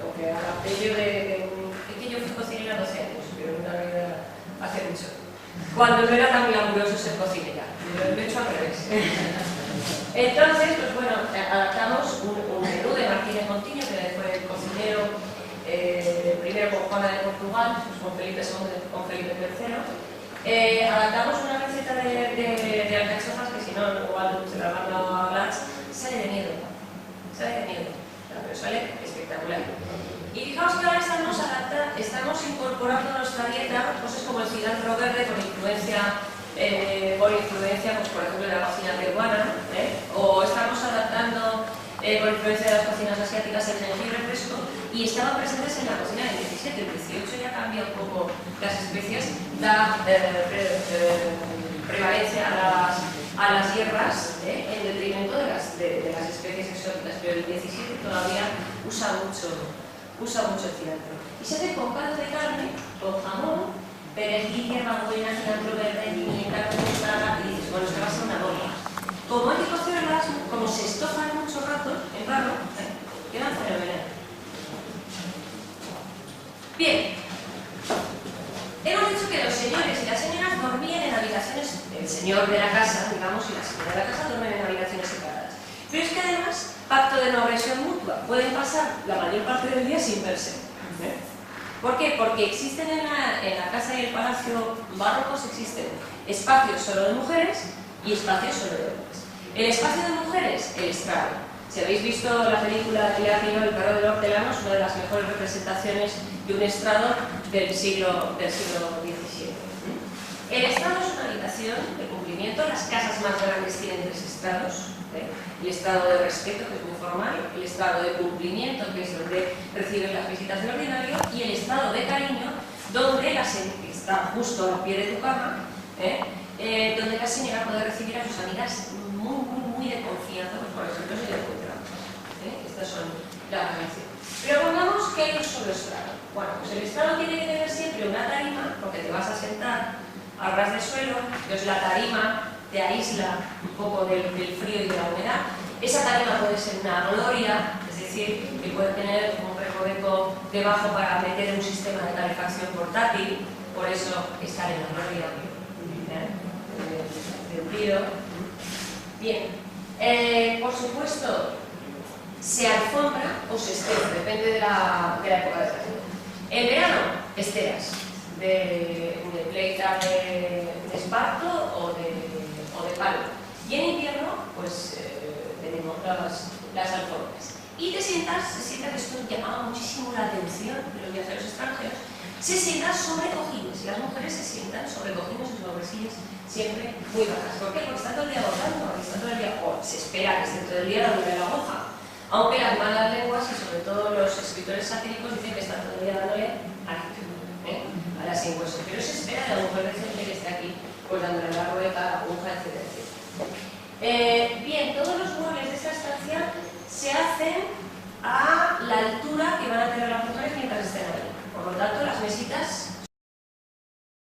o que adapté yo es que yo fui cocinera 12 años, pero una vida hace mucho. Cuando no era tan glamuroso ser cocinera, lo he hecho al revés. Entonces, pues bueno, adaptamos un menú de Martínez Montiño, que fue el cocinero primero con Juana de Portugal, pues con Felipe II, con Felipe III. Adaptamos una receta de alcachofas que si no, igual se la mando a Blanche, sale de miedo. Pero sale espectacular. Y fijaos que ahora estamos incorporando a nuestra dieta cosas como el cilantro verde por influencia pues, por ejemplo, de la cocina peruana, o estamos adaptando por influencia de las cocinas asiáticas el jengibre fresco, y estaban presentes en la cocina del 17. El 18 ya cambia un poco las especies, da prevalencia a las hierbas en detrimento de las especies exóticas, pero el 17 todavía usa mucho el cilantro. Y se hace con caldo de carne, con jamón, perejil, hierbabuena, cilantro verde, pimienta tostada, y dices, bueno, esto va a ser una bomba. Como hay que cocerlas, como se estofan mucho rato en barro, quedan fenomenal. Bien. Hemos dicho que los señores y las señoras dormían en habitaciones, el señor de la casa, digamos, y la señora de la casa duermen en habitaciones separadas. Pero es que además, pacto de no agresión mutua, pueden pasar la mayor parte del día sin verse. ¿Por qué? Porque existen en la casa y el palacio barrocos, existen espacios solo de mujeres y espacios solo de hombres. El espacio de mujeres, el estrado. Si habéis visto la película de Learino, El perro del hortelano, es una de las mejores representaciones de un estrado del siglo XVII. El estrado es una habitación de cumplimiento. Las casas más grandes tienen 3 estrados. El estrado de respeto, que es muy formal, el estrado de cumplimiento, que es donde reciben las visitas del ordinario, y el estrado de cariño, donde está justo al pie de tu cama, donde la señora puede recibir a sus amigas muy de confianza, pues por ejemplo si le encuentran. Estas son las relaciones. Pero pongamos que hay un solo estrado. Bueno, pues el estrado tiene que tener siempre una tarima, porque te vas a sentar a ras de suelo, entonces la tarima te aísla un poco del frío y de la humedad. Esa tarima puede ser una gloria, es decir, que puede tener un recoveco debajo para meter un sistema de calefacción portátil, por eso estar en la gloria, sentido. Bien, por supuesto, se alfombra o se estera, depende de la época del año. En verano, esteras de pleita de esparto o de palo. Y en invierno, pues tenemos las alfombras. Y se sienta, que esto llamaba muchísimo la atención de los viajeros extranjeros, se sientan sobre cojines, y las mujeres se sientan sobre cojines o sobre sillas siempre muy bajas. ¿Por qué? Porque están todo el día agotando, está todo el día, o se espera que esté todo el día dándole la hoja. Aunque las malas lenguas y sobre todo los escritores satíricos dicen que están todo el día dándole a las ingüesas. Pero se espera de la mujer decente que esté aquí, pues dándole la rueca, la aguja, etc. Bien, todos los muebles de esta estancia se hacen a la altura que van a tener las mujeres mientras estén ahí. Por lo tanto, las mesitas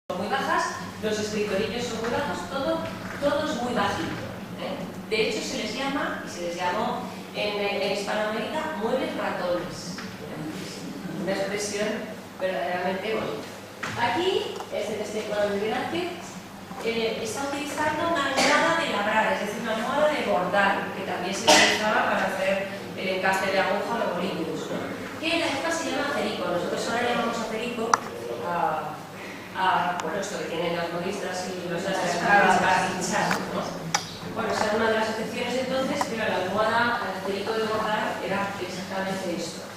son muy bajas, los escritorillos son muy bajos, todo es muy bajito. De hecho, se les llama, y se les llamó en Hispanoamérica, muebles ratones. Una expresión verdaderamente bonita. Aquí, en este cuadro de arte, está utilizando una almohada de labrar, es decir, una almohada de bordar, que también se utilizaba para hacer el encaje de aguja o de bolillos, que en la época se llama cerico. Nosotros ahora llamamos a cerico bueno, esto que tienen las modistas y los para pinchar, ¿no? Bueno, esa era una de las excepciones entonces, pero la almohada, el cerico de bordar, era exactamente esto.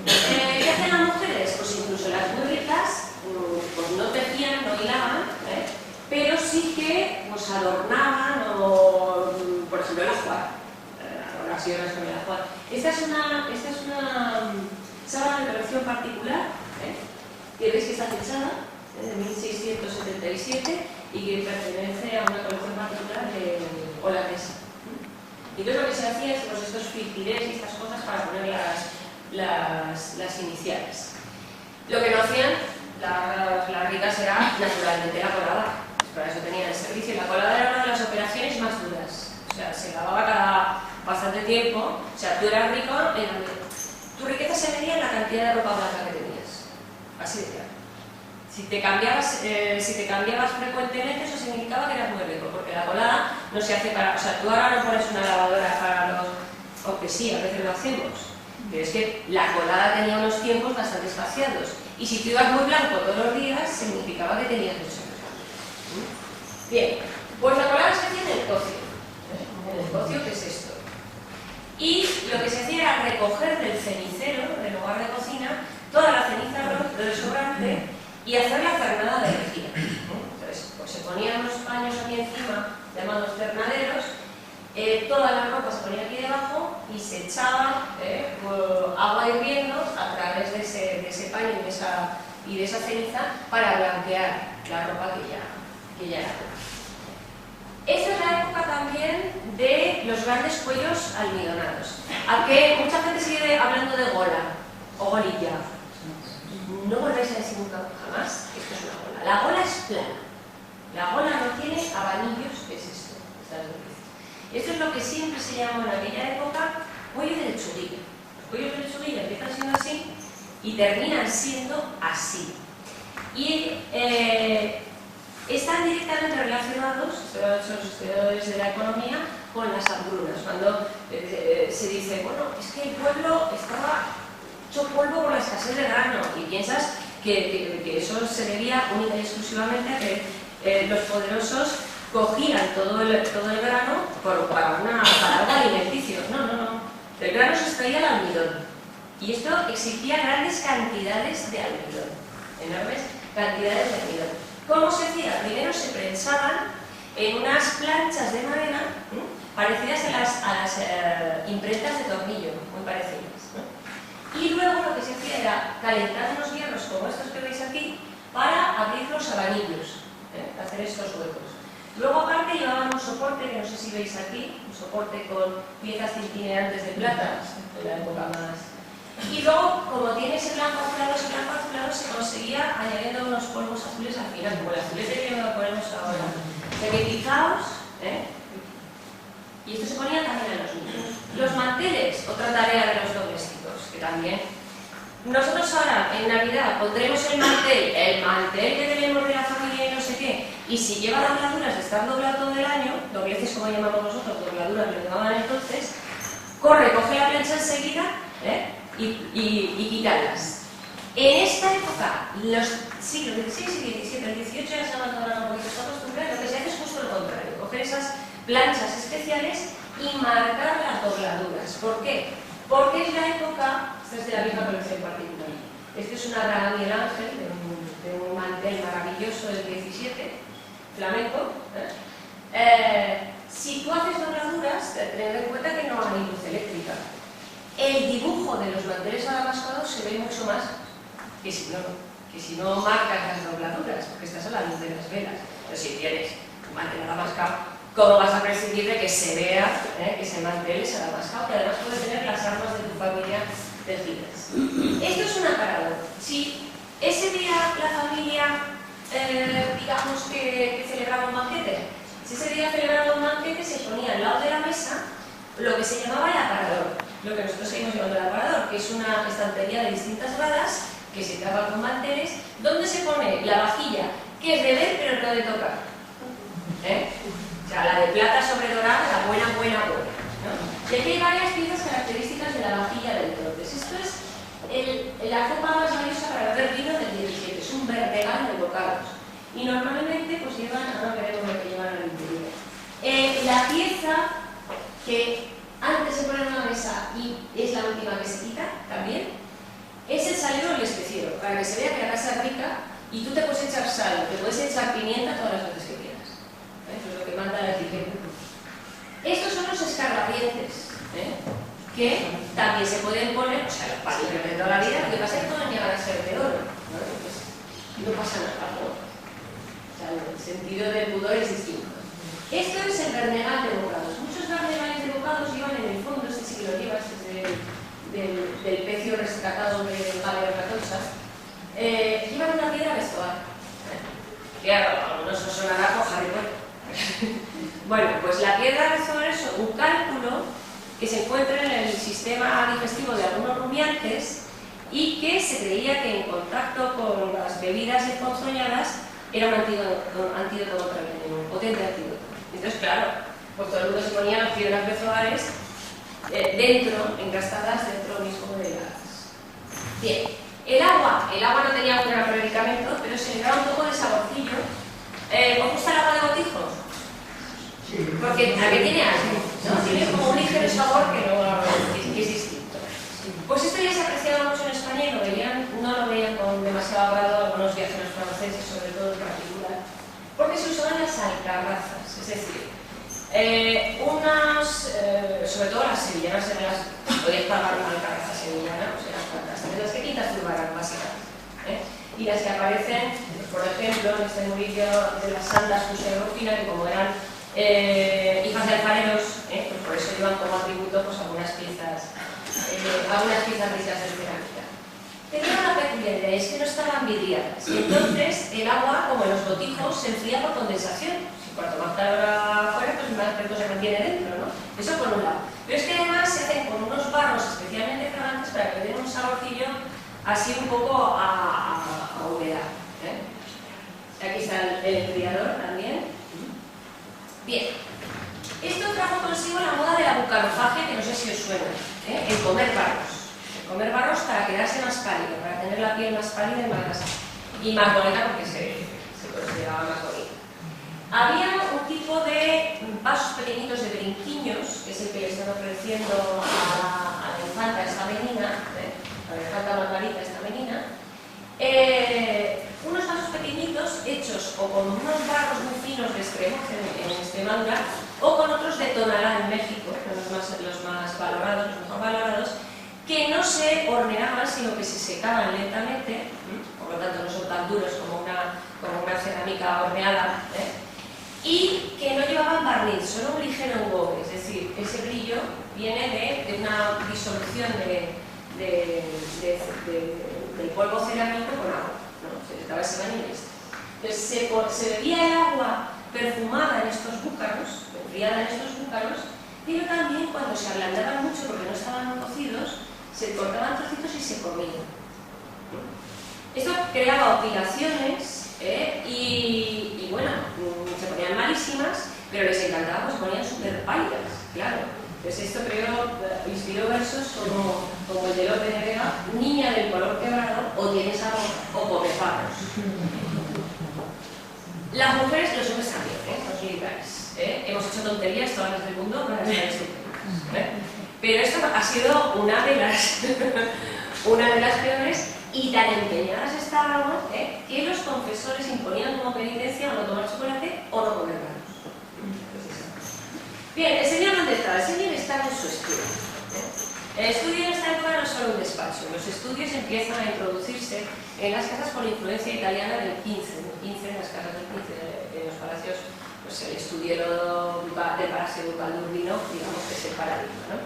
¿Qué hacen las mujeres? Pues incluso las muy ricas, pues no tejían, no hilaban, pero sí que pues, adornaban o, por ejemplo, el ajuar. Ahora sí, ahora con el ajuar. Esta es una sábana de colección particular, que veis que está fechada, de 1677, y que pertenece a una colección particular holandesa. Y entonces lo que se hacía es pues, estos filtires y estas cosas para poner las iniciales. Lo que no hacían las ricas era naturalmente la colada. Para eso tenían el servicio. La colada era una de las operaciones más duras. O sea, se lavaba cada bastante tiempo. O sea, tú eras rico, tu riqueza se medía en la cantidad de ropa blanca que tenías. Así de claro. Si te cambiabas frecuentemente, eso significaba que eras muy rico, porque la colada no se hace para... O sea, tú ahora no pones una lavadora para los... Aunque sí, a veces lo hacemos. Pero es que la colada tenía unos tiempos bastante espaciados. Y si tú ibas muy blanco todos los días, significaba que tenías mucho recambio. Bien, pues la colada se hacía en el cocio. En el cocio, ¿qué es esto? Y lo que se hacía era recoger del cenicero, del hogar de cocina, toda la ceniza sobrante y hacer la cernada de lejía. Entonces, pues se ponían unos paños aquí encima, llamados cernaderos, toda la ropa se ponía aquí debajo y se echaba agua hirviendo a través de ese paño y de esa ceniza para blanquear la ropa que ya era. Esta es la época también de los grandes cuellos almidonados. Aunque mucha gente sigue hablando de gola o golilla. No volvéis a decir nunca jamás que esto es una gola. La gola es plana. La gola no tiene abanillos, que es esto. Esto es lo que siempre se llamó en aquella época cuello de lechuguilla. Los cuellos de lechuguilla empiezan siendo así y terminan siendo así. Y están directamente relacionados, esto lo han hecho los estudiadores de la economía, con las hambrunas. Cuando se dice, bueno, es que el pueblo estaba hecho polvo por la escasez de grano, y piensas que eso se debía única y exclusivamente a que los poderosos cogían todo el grano para algo alimenticio. No. Del grano se extraía el almidón. Y esto exigía grandes cantidades de almidón. Enormes cantidades de almidón. ¿Cómo se hacía? Primero se prensaban en unas planchas de madera parecidas a las imprentas de tornillo, muy parecidas, ¿no? Y luego lo que se hacía era calentar unos hierros como estos que veis aquí para abrir los abanillos, hacer estos huecos. Luego aparte llevaban un soporte, que no sé si veis aquí, un soporte con piezas cintineantes de plata, de la época más. Y luego, como tiene ese blanco azulado, se conseguía añadiendo unos polvos azules al final, como el azulete que lo ponemos ahora. De que fijaos Y esto se ponía también a los niños. Los manteles, otra tarea de los domésticos, que también. Nosotros ahora, en Navidad, pondremos el mantel que tenemos de la familia y no sé qué, y si lleva dobladuras de estar doblado todo el año, dobleces como llamamos nosotros, dobladuras lo llamaban entonces, corre, coge la plancha enseguida y quítalas. En esta época, los siglos XVI y XVII, el XVIII ya se han abandonado un poquito esta costumbre, lo que se hace es justo lo contrario, coger esas planchas especiales y marcar las dobladuras. ¿Por qué? Porque es la época, esta es de la vieja colección particular, este es una Draga Miguel Ángel, de un mantel maravilloso del XVII, flamenco. Si tú haces dobladuras, tened en cuenta que no hay luz eléctrica. El dibujo de los manteles adamascados se ve mucho más que si no marcas las dobladuras, porque estás a la luz de las velas. Pero si tienes un mantel adamascado, ¿cómo vas a prescindir de que se vea que ese mantel es adamascado? Que además puede tener las armas de tu familia tejidas. Esto es un aparador. Si ese día la familia, digamos que celebraba un banquete, si ese día celebraba un banquete, se ponía al lado de la mesa lo que se llamaba el aparador, lo que nosotros seguimos llamando el aparador, que es una estantería de distintas gradas que se tapa con manteles, donde se pone la vajilla, que es de ver pero no de tocar. O sea, la de plata sobre dorada, la buena, ¿no? Y aquí hay varias piezas características de la vajilla del entonces. Esto es la copa más valiosa para beber vino del 17, es un verdegal de bocados. Y normalmente pues llevan, ahora veremos lo que llevan al interior. La pieza que antes se pone en una mesa y es la última que se quita, también, es el salero o el especiero, para que se vea que la casa es rica y tú te puedes echar sal, te puedes echar pimienta todas las veces que quieras. Eso es lo que manda la etiqueta. Estos son los escarlatientes, que también se pueden poner, o sea, los palillos de toda la vida, lo que pasa es que todos llegan a ser de oro, ¿no? Pues, no pasa nada, ¿no? O sea, el sentido del pudor es distinto. Esto es el bernegal de bocados. Muchos bernegales de bocados llevan en el fondo, este sí que lo llevas desde del pecio rescatado de Galeón Catocha, llevan una piedra vestuar. Que a algunos os sonará con Harry Potter. Bueno, pues la piedra vestuar es un cálculo que se encuentra en el sistema digestivo de algunos rumiantes y que se creía que en contacto con las bebidas emponzoñadas era un antídoto contra el veneno, un potente antídoto. Entonces, claro, pues todo el mundo se ponía las piedras vestuares dentro, engastadas dentro mismo de las... Bien, el agua no tenía un gran medicamento, pero se le daba un poco de saborcillo. ¿Os gusta el agua de botijo? Porque ¿a qué tiene algo? ¿No? Tiene como un ligero sabor que es distinto. Pues esto ya se apreciaba mucho en España y no lo veían con demasiado agrado algunos viajeros franceses, sobre todo en particular, porque se usaban las alcarrazas, es decir, sobre todo las sevillanas podías pagar una alcarraza sevillana, o sea, las fantásticas, las que quintas turbarán básicamente, y las que aparecen, por ejemplo, en este murillo de las santas José Rufina, que como eran hijas de alfareros, pues por eso llevan como atributo pues, algunas piezas ricas de cerámica. Tenían una peculiaridad, es que no estaban vidriadas, y entonces el agua, como en los botijos, se enfría por condensación. Cuanto más calor afuera, pues más fresco se mantiene dentro, ¿no? Eso por un lado. Pero es que además se hacen con unos barros especialmente fragantes para que den un saborcillo así un poco a humedad. Aquí está el enfriador también. Bien. Esto trajo consigo la moda de la bucarofagia, que no sé si os suena, el comer barros. El comer barros para quedarse más pálido, para tener la piel más pálida y más bonita, porque se consideraba más bonita. Había un tipo de vasos pequeñitos de brinquiños, que es el que le están ofreciendo a la infanta esta menina, a la infanta Margarita esta menina, unos vasos pequeñitos hechos o con unos barros muy finos de Extremoz en Extremadura o con otros de Tonalá en México, los más valorados, los mejor valorados, que no se horneaban sino que se secaban lentamente, por lo tanto no son tan duros como una cerámica horneada, y que no llevaban barniz, solo un ligero engobe, es decir, ese brillo viene de una disolución del polvo cerámico con agua, ¿no? Se les daba ese baño y listo. Entonces se bebía el agua perfumada en estos búcaros, enfriada en estos búcaros, pero también cuando se ablandaban mucho porque no estaban cocidos, se cortaban trocitos y se comían. Esto creaba oscilaciones y bueno, se ponían malísimas, pero les encantaba, pues se ponían súper pálidas, claro. Entonces esto inspiró versos como el de Lope de Vega, niña del color quebrado, o tienes algo, o comeparros. Las mujeres y los hombres también, los liberales. Hemos hecho tonterías todas las del mundo para estar estupendas. Pero esto ha sido una de las peores, y tan empeñadas estábamos que los confesores imponían como penitencia o no tomar chocolate o no comer granos. Bien, ¿el señor dónde estaba? El señor estaba en su estudio. El estudio en esta época no es solo un despacho. Los estudios empiezan a introducirse en las casas con influencia italiana del 15. En las casas del 15, en los palacios, pues el estudiero del Palacio Ducal de Urbino, digamos que es el paradigma, ¿no?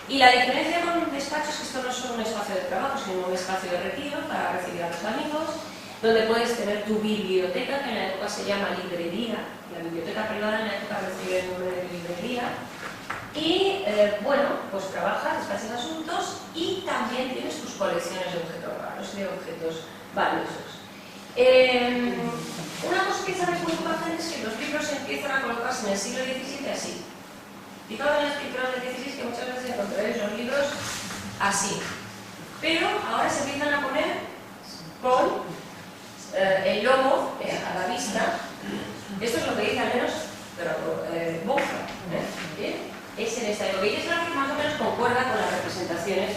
Y la diferencia con un despacho es que esto no es solo un espacio de trabajo, sino un espacio de retiro para recibir a los amigos, donde puedes tener tu biblioteca, que en la época se llama librería. La biblioteca privada en la época recibe el nombre de librería. Y bueno, pues trabajas, despachas asuntos y también tienes tus colecciones de objetos raros y de objetos valiosos. Una cosa que sabes muy importante es que los libros empiezan a colocarse en el siglo XVII así. Fijaos en las pinturas del XVI que muchas veces encontraréis los libros así. Pero ahora se empiezan a poner con el lomo a la vista. Esto es lo que dice al menos Bofa. ¿Bien? Es en esta época y es la que más o menos concuerda con las representaciones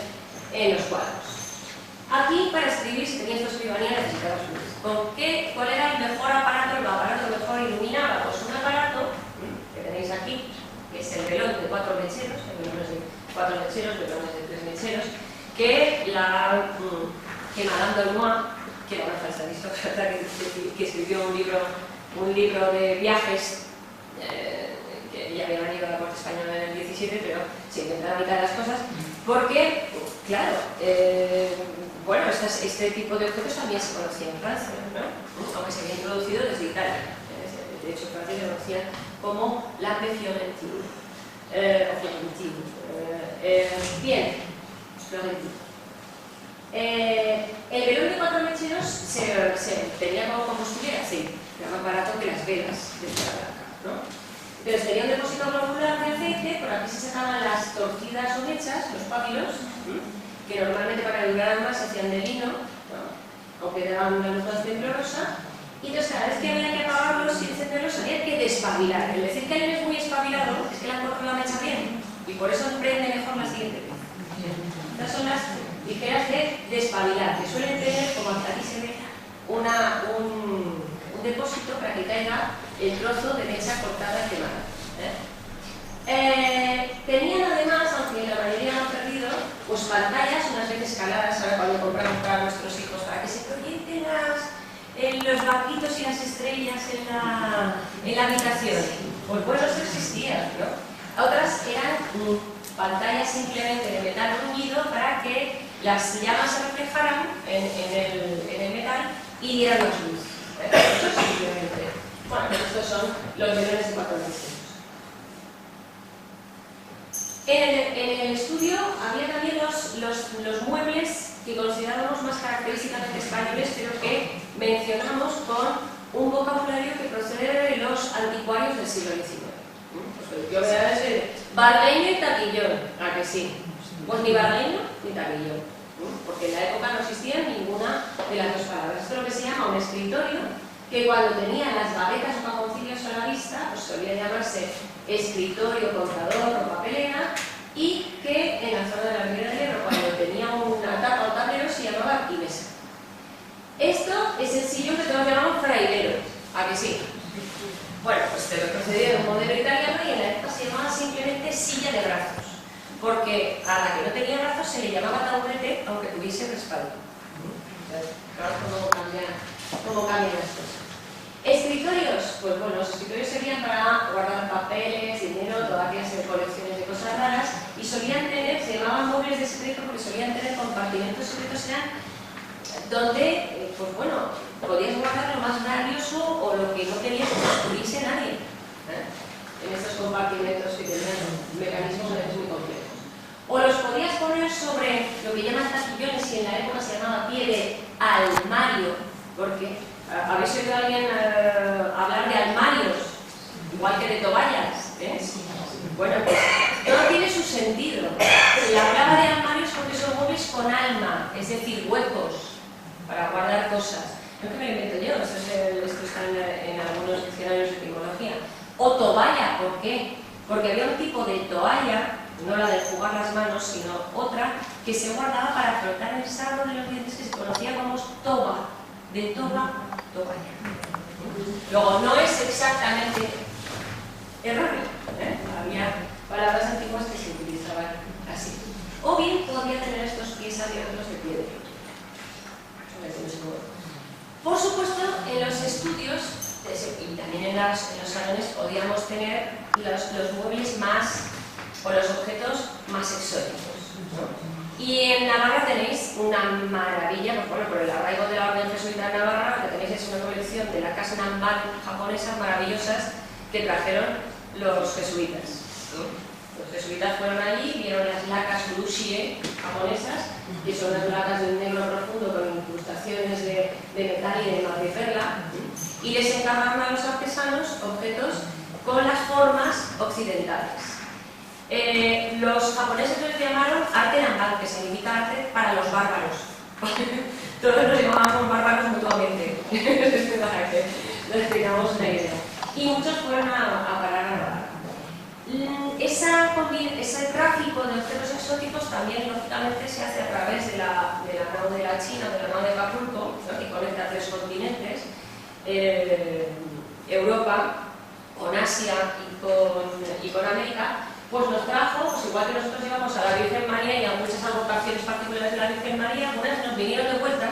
en los cuadros. Aquí, para escribir, si tenías tu escribanía, necesitabas luz. ¿Cuál era el mejor aparato, el aparato mejor iluminaba? Pues un aparato que tenéis aquí, que es el velón de 4 mecheros, hay velones de 4 mecheros, velones de 3 mecheros, que Madame d'Aulnoy, que era una falsa aristócrata que escribió un libro de viajes, que ya había venido a la corte española en el 17, pero se inventaba mitad de las cosas, porque, claro, bueno, este tipo de objetos también se conocía en Francia, ¿no? Aunque se había introducido desde Italia. De hecho, Francia lo conocía como la Fiorentina, o Florentino. Bien, Florentino. El velón de 4 mecheros se tenía como combustible así, era más barato que las velas de cera blanca, ¿no? Pero tenía un depósito globular de aceite, por aquí se sacaban las torcidas o mechas, los pábilos, que normalmente para que duraran más se hacían de lino, ¿no? Aunque daban una luz más temblorosa, y entonces cada vez que había que apagarlos sin encenderlos había que despabilar. El decir que alguien es muy espabilado es que le han cortado la mecha bien, y por eso prende mejor la siguiente vez. Estas son las ligeras de despabilar, que suelen tener, como aquí se ve, un depósito para que caiga el trozo de mecha cortada y quemada. Tenían además, aunque la mayoría lo han perdido, pues pantallas, unas veces caladas, ahora cuando compramos para nuestros hijos, para que se proyecten los banquitos y las estrellas en la habitación. Pues bueno, eso existía, ¿no? Otras eran pantallas simplemente de metal bruñido para que las llamas se reflejaran en el metal y dieran más luz. Esto simplemente. Bueno, estos son los velones de 4 mecheros. En el estudio había también los muebles que considerábamos más característicamente españoles, pero que mencionamos con un vocabulario que procede de los anticuarios del siglo XIX. Pues yo voy a decir bargueño y taquillón, ¿a que sí? Pues ni bargueño ni taquillón, porque en la época no existía ninguna de las dos palabras. Esto es lo que se llama un escritorio, que cuando tenía las babetas o cajoncillos a la vista, pues solía llamarse escritorio, contador o papelera, y que en la zona de la Ribera del Ebro, cuando tenía una tapa o tablero, se llamaba arquimesa. Esto es el sillón que todos llamamos frailero, ¿a que sí? Bueno, pues te lo procedía de un modelo italiano y en la época se llamaba simplemente silla de brazos, porque a la que no tenía brazos se le llamaba taburete, aunque tuviese respaldo. Claro, cómo cambian las cosas. Escritorios, pues bueno, los escritorios serían para guardar papeles, dinero, toda clase de colecciones de cosas raras, y solían tener, se llamaban muebles de secreto porque solían tener compartimentos secretos, eran donde, pues bueno, podías guardar lo más valioso o lo que no querías que los turistas pise nadie, en estos compartimentos que tenían mecanismos muy complejos. O los podías poner sobre lo que llaman taquillones y en la época se llamaba pie de armario, porque ¿habéis oído a alguien hablar de armarios? Igual que de toallas, Bueno, pues todo tiene su sentido. Se hablaba de armarios porque son muebles con alma, es decir, huecos para guardar cosas. No es que me lo invento yo, esto está en algunos diccionarios de etimología. O toalla, ¿por qué? Porque había un tipo de toalla, no la de jugar las manos, sino otra, que se guardaba para frotar el sarro de los dientes, que se conocía como toba, de toba, toalla. Luego, no es exactamente erróneo, había palabras antiguas que se utilizaban así. O bien podría tener estos pies abiertos de piedra. Por supuesto, en los estudios y también en los salones podíamos tener los muebles más, o los objetos más exóticos, ¿no? Y en Navarra tenéis una maravilla, pues bueno, por el arraigo de la Orden Jesuita en Navarra, lo que tenéis es una colección de lacas Namban japonesas maravillosas que trajeron los jesuitas, ¿no? Los jesuitas fueron allí, vieron las lacas Urushie japonesas, que son unas lacas de un negro profundo con incrustaciones de metal y de madreperla, y les encargaron a los artesanos objetos con las formas occidentales. Los japoneses les llamaron arte Namban, que significa arte para los bárbaros. Todos nos llamábamos bárbaros mutuamente, para que nos tengamos una idea. Y muchos fueron a parar a Navarra. Ese tráfico de objetos exóticos también, lógicamente, se hace a través de la nao de la China, de la nao de Acapulco, ¿no? Que conecta 3 continentes, Europa, con Asia y con América, pues nos trajo, pues igual que nosotros llevamos a la Virgen María y a muchas advocaciones particulares de la Virgen María, algunas nos vinieron de vuelta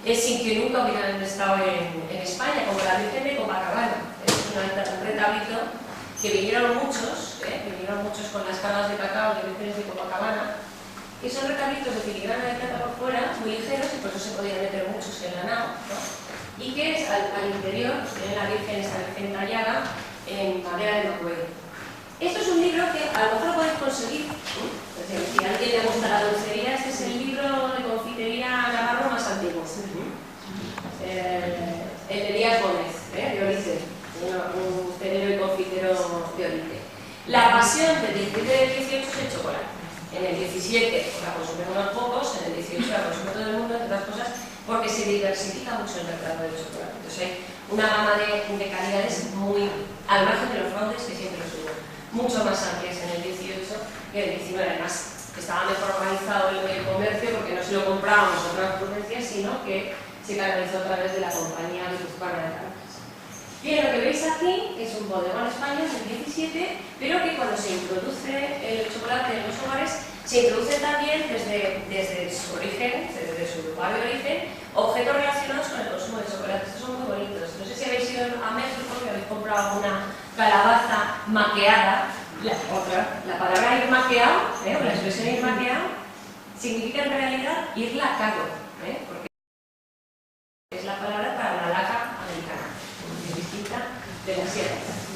sin que nunca hubieran estado en España, como la Virgen de Copacabana. Es un retablo que vinieron muchos con las cargas de cacao de vírgenes de Copacabana, que son retablitos de filigrana de plata por fuera, muy ligeros, y por eso se podían meter muchos en la nao, ¿no? Y que al interior tiene la Virgen, esta Virgen tallada en madera de macuello. Esto es un libro que a lo mejor lo podéis conseguir, si a alguien le gusta la dulcería, este es el libro de confitería navarro más antiguo, el de Elías Gómez, de Orice, un tenero y confitero de Orice. La pasión del 17 y del 18 es el chocolate. En el 17 la consumen unos pocos, en el 18 la consume todo el mundo, entre otras cosas, porque se diversifica mucho el mercado del chocolate. Entonces hay una gama de calidades muy, al margen de los fraudes que siempre los hubo, mucho más amplias en el 18 que en el 19. Además, estaba mejor organizado el comercio porque no se lo comprábamos a otras provincias, sino que se canalizó a través de la compañía guipuzcoana de carnes. Bien, lo que veis aquí es un bodegón español del 17, pero que cuando se introduce el chocolate en los hogares, se introduce también desde su origen, desde su lugar de origen, objetos relacionados con el consumo de chocolate. Estos son muy bonitos. No sé si habéis ido a México y habéis comprado una calabaza maqueada. La palabra ir maqueado, o la expresión ir maqueado, significa en realidad ir lacado, porque es la palabra para la laca americana, que es distinta de la sierra.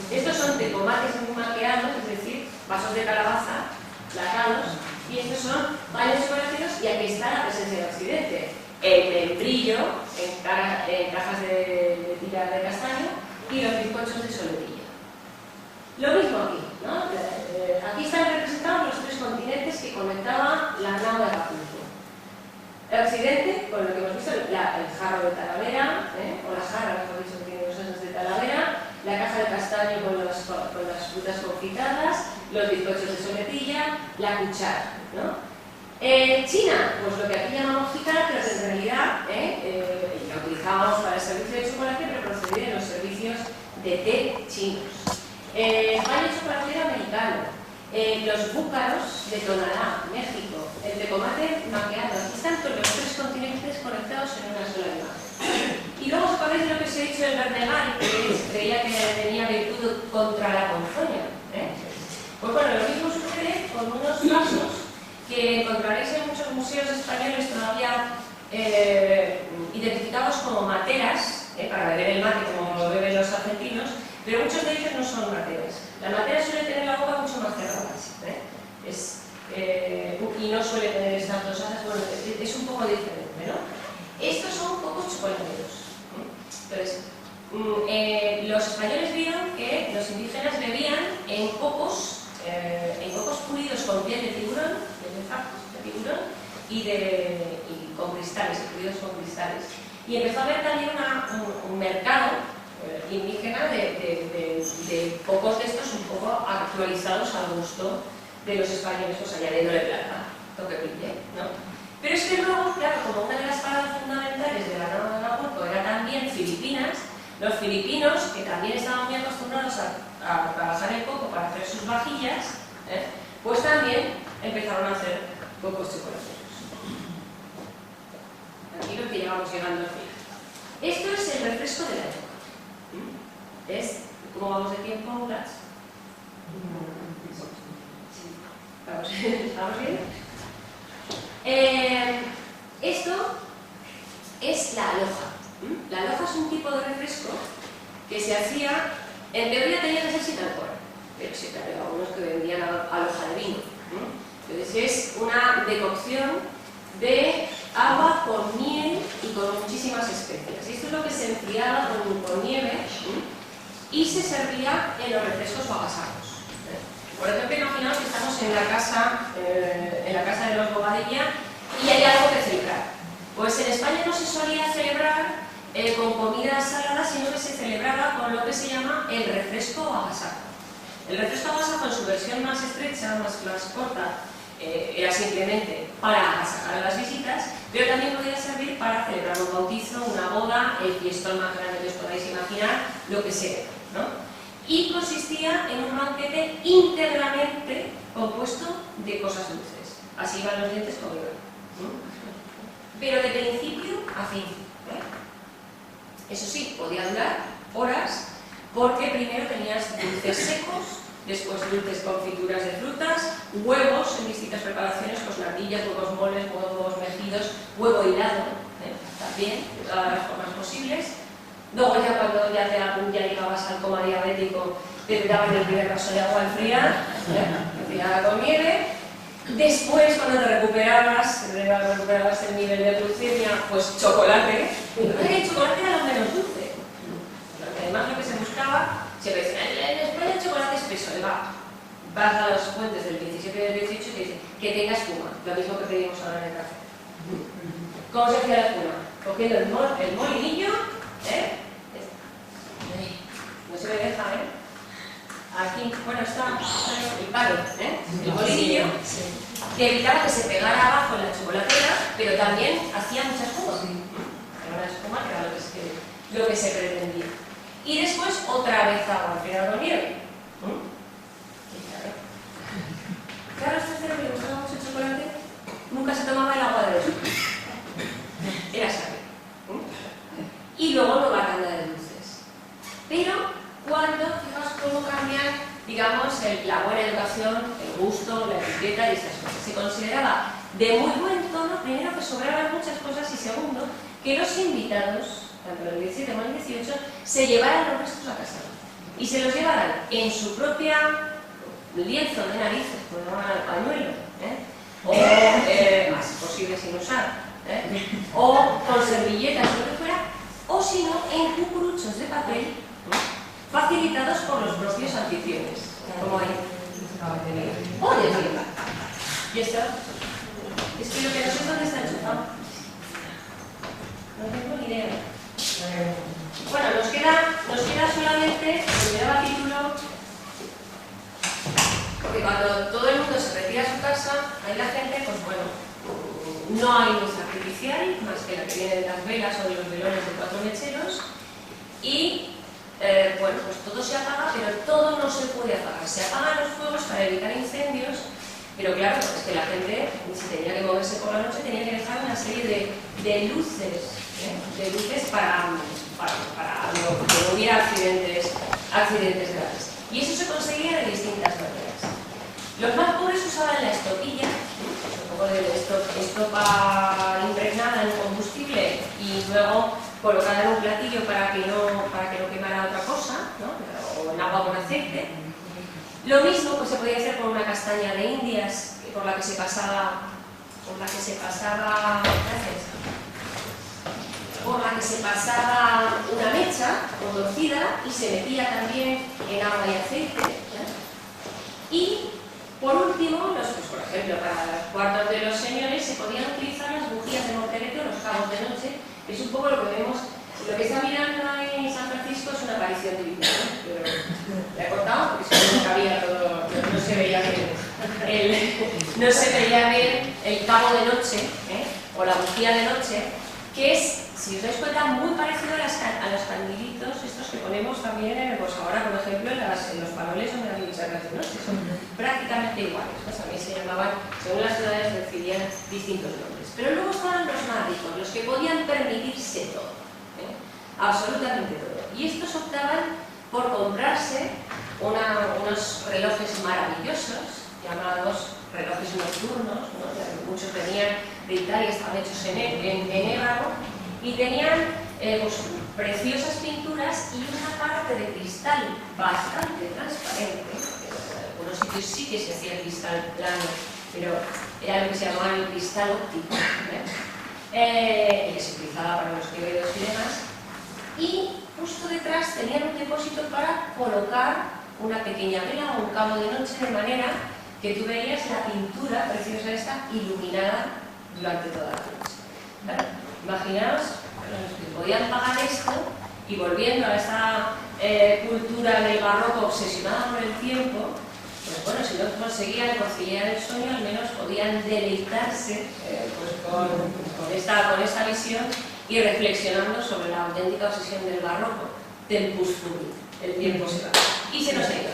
Estos son de tomates muy maqueados, es decir, vasos de calabaza lacados, y estos son baños chocolateros, y aquí está la presencia de Occidente. El membrillo en cajas de tira de castaño y los bizcochos de soletilla. Lo mismo aquí, ¿no? Aquí están representados los 3 continentes que conectaban la nao de Acapulco. El Occidente, con lo que hemos visto, el jarro de Talavera, o la jarra, mejor dicho, que tiene los sesos de Talavera, la caja de castaño con las frutas confitadas, los bizcochos de soletilla, la cuchara, ¿no? China, pues lo que aquí llamamos jicara, pero que en realidad la utilizábamos para el servicio de chocolate, pero procedía de los servicios de té chinos. Baño chocolatero americano, los búcaros de Tonalá, México, el tecomate maqueado. Aquí están todos los 3 continentes conectados en una sola imagen. Y luego os acordáis de lo que os he dicho del Verdegal, que creía que tenía virtud contra la ponzoña. Pues bueno, lo mismo sucede con unos vasos que encontraréis en muchos museos españoles todavía identificados como materas, para beber el mate como lo beben los argentinos, pero muchos de ellos no son materas. La matera suele tener la boca mucho más cerrada, y no suele tener estas dos asas, bueno, es un poco diferente, ¿no? Estos son cocos chocolateros. Entonces, los españoles vieron que los indígenas bebían en cocos pulidos con piel de tiburón, de tiburón y con cristales, pulidos con cristales. Y empezó a haber también un mercado indígena de cocos de estos un poco actualizados al gusto de los españoles, pues añadiéndole plata, toque brille, ¿no? Pero es que luego, claro, como una de las paradas fundamentales de la Nava de Acapulco era también Filipinas, los filipinos, que también estaban muy acostumbrados a trabajar el coco para hacer sus vajillas, pues también empezaron a hacer cocos chocolateros. Aquí lo que llevamos llegando al final. Esto es el refresco de la época. ¿Ves cómo vamos de tiempo, Blas? ¿Estamos bien? Esto es la aloja. La aloja es un tipo de refresco que se hacía, en teoría tenía que ser sin alcohol, pero sí que había algunos que vendían aloja de vino. Entonces es una decocción de agua con miel y con muchísimas especias. Esto es lo que se enfriaba con nieve y se servía en los refrescos o agasajos. Por ejemplo, imaginaos que estamos en la casa de los Bobadilla y hay algo que celebrar. Pues en España no se solía celebrar con comida salada, sino que se celebraba con lo que se llama el refresco o agasajo. El refresco o agasajo en su versión más estrecha, más corta, era simplemente para agasajar a las visitas, pero también podía servir para celebrar un bautizo, una boda, el fiestón más grande que os podáis imaginar, lo que sea, ¿no? Y consistía en un banquete íntegramente compuesto de cosas dulces. Así iban los dientes como iban. Pero de principio a fin. Eso sí, podía durar horas, porque primero tenías dulces secos, después dulces confituras de frutas, huevos en distintas preparaciones, pues natillas, huevos moles, huevos mecidos, huevo hilado, también, de todas las formas posibles. Luego ya cuando ya llegabas al coma diabético, te daban el primer vaso de agua enfriada, enfriada con nieve. Después, cuando te recuperabas el nivel de glucemia, pues chocolate. El chocolate era lo menos dulce. Porque además lo que se buscaba, se decía, en España el chocolate espeso, vas a las fuentes del 17 y del 18 y te dicen que tenga espuma, lo mismo que pedimos ahora en el café. ¿Cómo se hacía la espuma? Cogiendo el molinillo, no se me deja, aquí, bueno, está el palo, el molinillo, que evitaba que se pegara abajo en la chocolatera, pero también hacía mucha espuma. Era una espuma que era lo que se pretendía. Y después otra vez agua enfriada con nieve. Claro, a este cero que le gustaba mucho el chocolate, nunca se tomaba el agua de los ojos. Era sangre. Y luego nueva tanda de dulces. Pero cuando, fijaos cómo cambian, digamos, la buena educación, el gusto, la etiqueta y estas cosas. Se consideraba de muy buen tono, primero, que sobraban muchas cosas y segundo, que los invitados, tanto el 17 como el 18, se llevaran los restos a casa. Y se los llevaran en su propia lienzo de narices, por llamar al pañuelo, o más posible sin usar, o con servilletas o lo que fuera, o si no, en cucuruchos de papel, facilitados por los propios anfitriones, como hay. Oye, mira. ¿Y esto? Es que lo que no sé es dónde está enchufado. No tengo ni idea. Bueno, nos queda solamente, me daba título, porque cuando todo el mundo se retira a su casa, ahí la gente, pues bueno, no hay luz artificial, más que la que viene de las velas o de los velones de 4 mecheros, y bueno, pues todo se apaga, pero todo no se puede apagar. Se apagan los fuegos para evitar incendios, pero claro, es que la gente, si tenía que moverse por la noche, tenía que dejar una serie de luces, para que no hubiera accidentes graves. Y eso se conseguía de distintas maneras. Los más pobres usaban la estopilla, un poco de estopa impregnada en combustible y luego colocada en un platillo para que no quemara otra cosa, ¿no? agua con aceite. Lo mismo pues, se podía hacer con una castaña de Indias, por la que se pasaba una mecha conducida y se metía también en agua y aceite. Y por último, pues, por ejemplo, para los cuartos de los señores se podían utilizar las bujías de morterete o los cabos de noche, que es un poco lo que vemos. Lo que está mirando ahí en San Francisco es una aparición divina, ¿no? Pero la he cortado porque si no cabía todo, no se veía bien el cabo de noche, o la bujía de noche, que es, si os dais cuenta, muy parecido a los candilitos estos que ponemos también, pues ahora, por ejemplo, en los faroles donde las linternas de noche, son prácticamente iguales, pues también se llamaban, según las ciudades recibían distintos nombres. Pero luego estaban los más ricos, los que podían permitirse todo. Absolutamente todo. Y estos optaban por comprarse unos relojes maravillosos, llamados relojes nocturnos, ¿no? Muchos venían de Italia, estaban hechos en ébano, y tenían pues, preciosas pinturas y una parte de cristal bastante transparente. En algunos sitios sí que se hacía el cristal plano, pero era lo que se llamaba el cristal óptico, que se utilizaba para los quevedos y demás. Y justo detrás tenían un depósito para colocar una pequeña vela o un cabo de noche, de manera que tú veías la pintura preciosa esta iluminada durante toda la noche. ¿Vale? Imaginaos los que podían pagar esto, y volviendo a esta cultura del barroco obsesionada por el tiempo, pues bueno, si no conseguían conciliar el sueño, al menos podían deleitarse pues con esta visión y reflexionando sobre la auténtica obsesión del barroco, del pusfuri. El tiempo se va. Y se nos ha ido.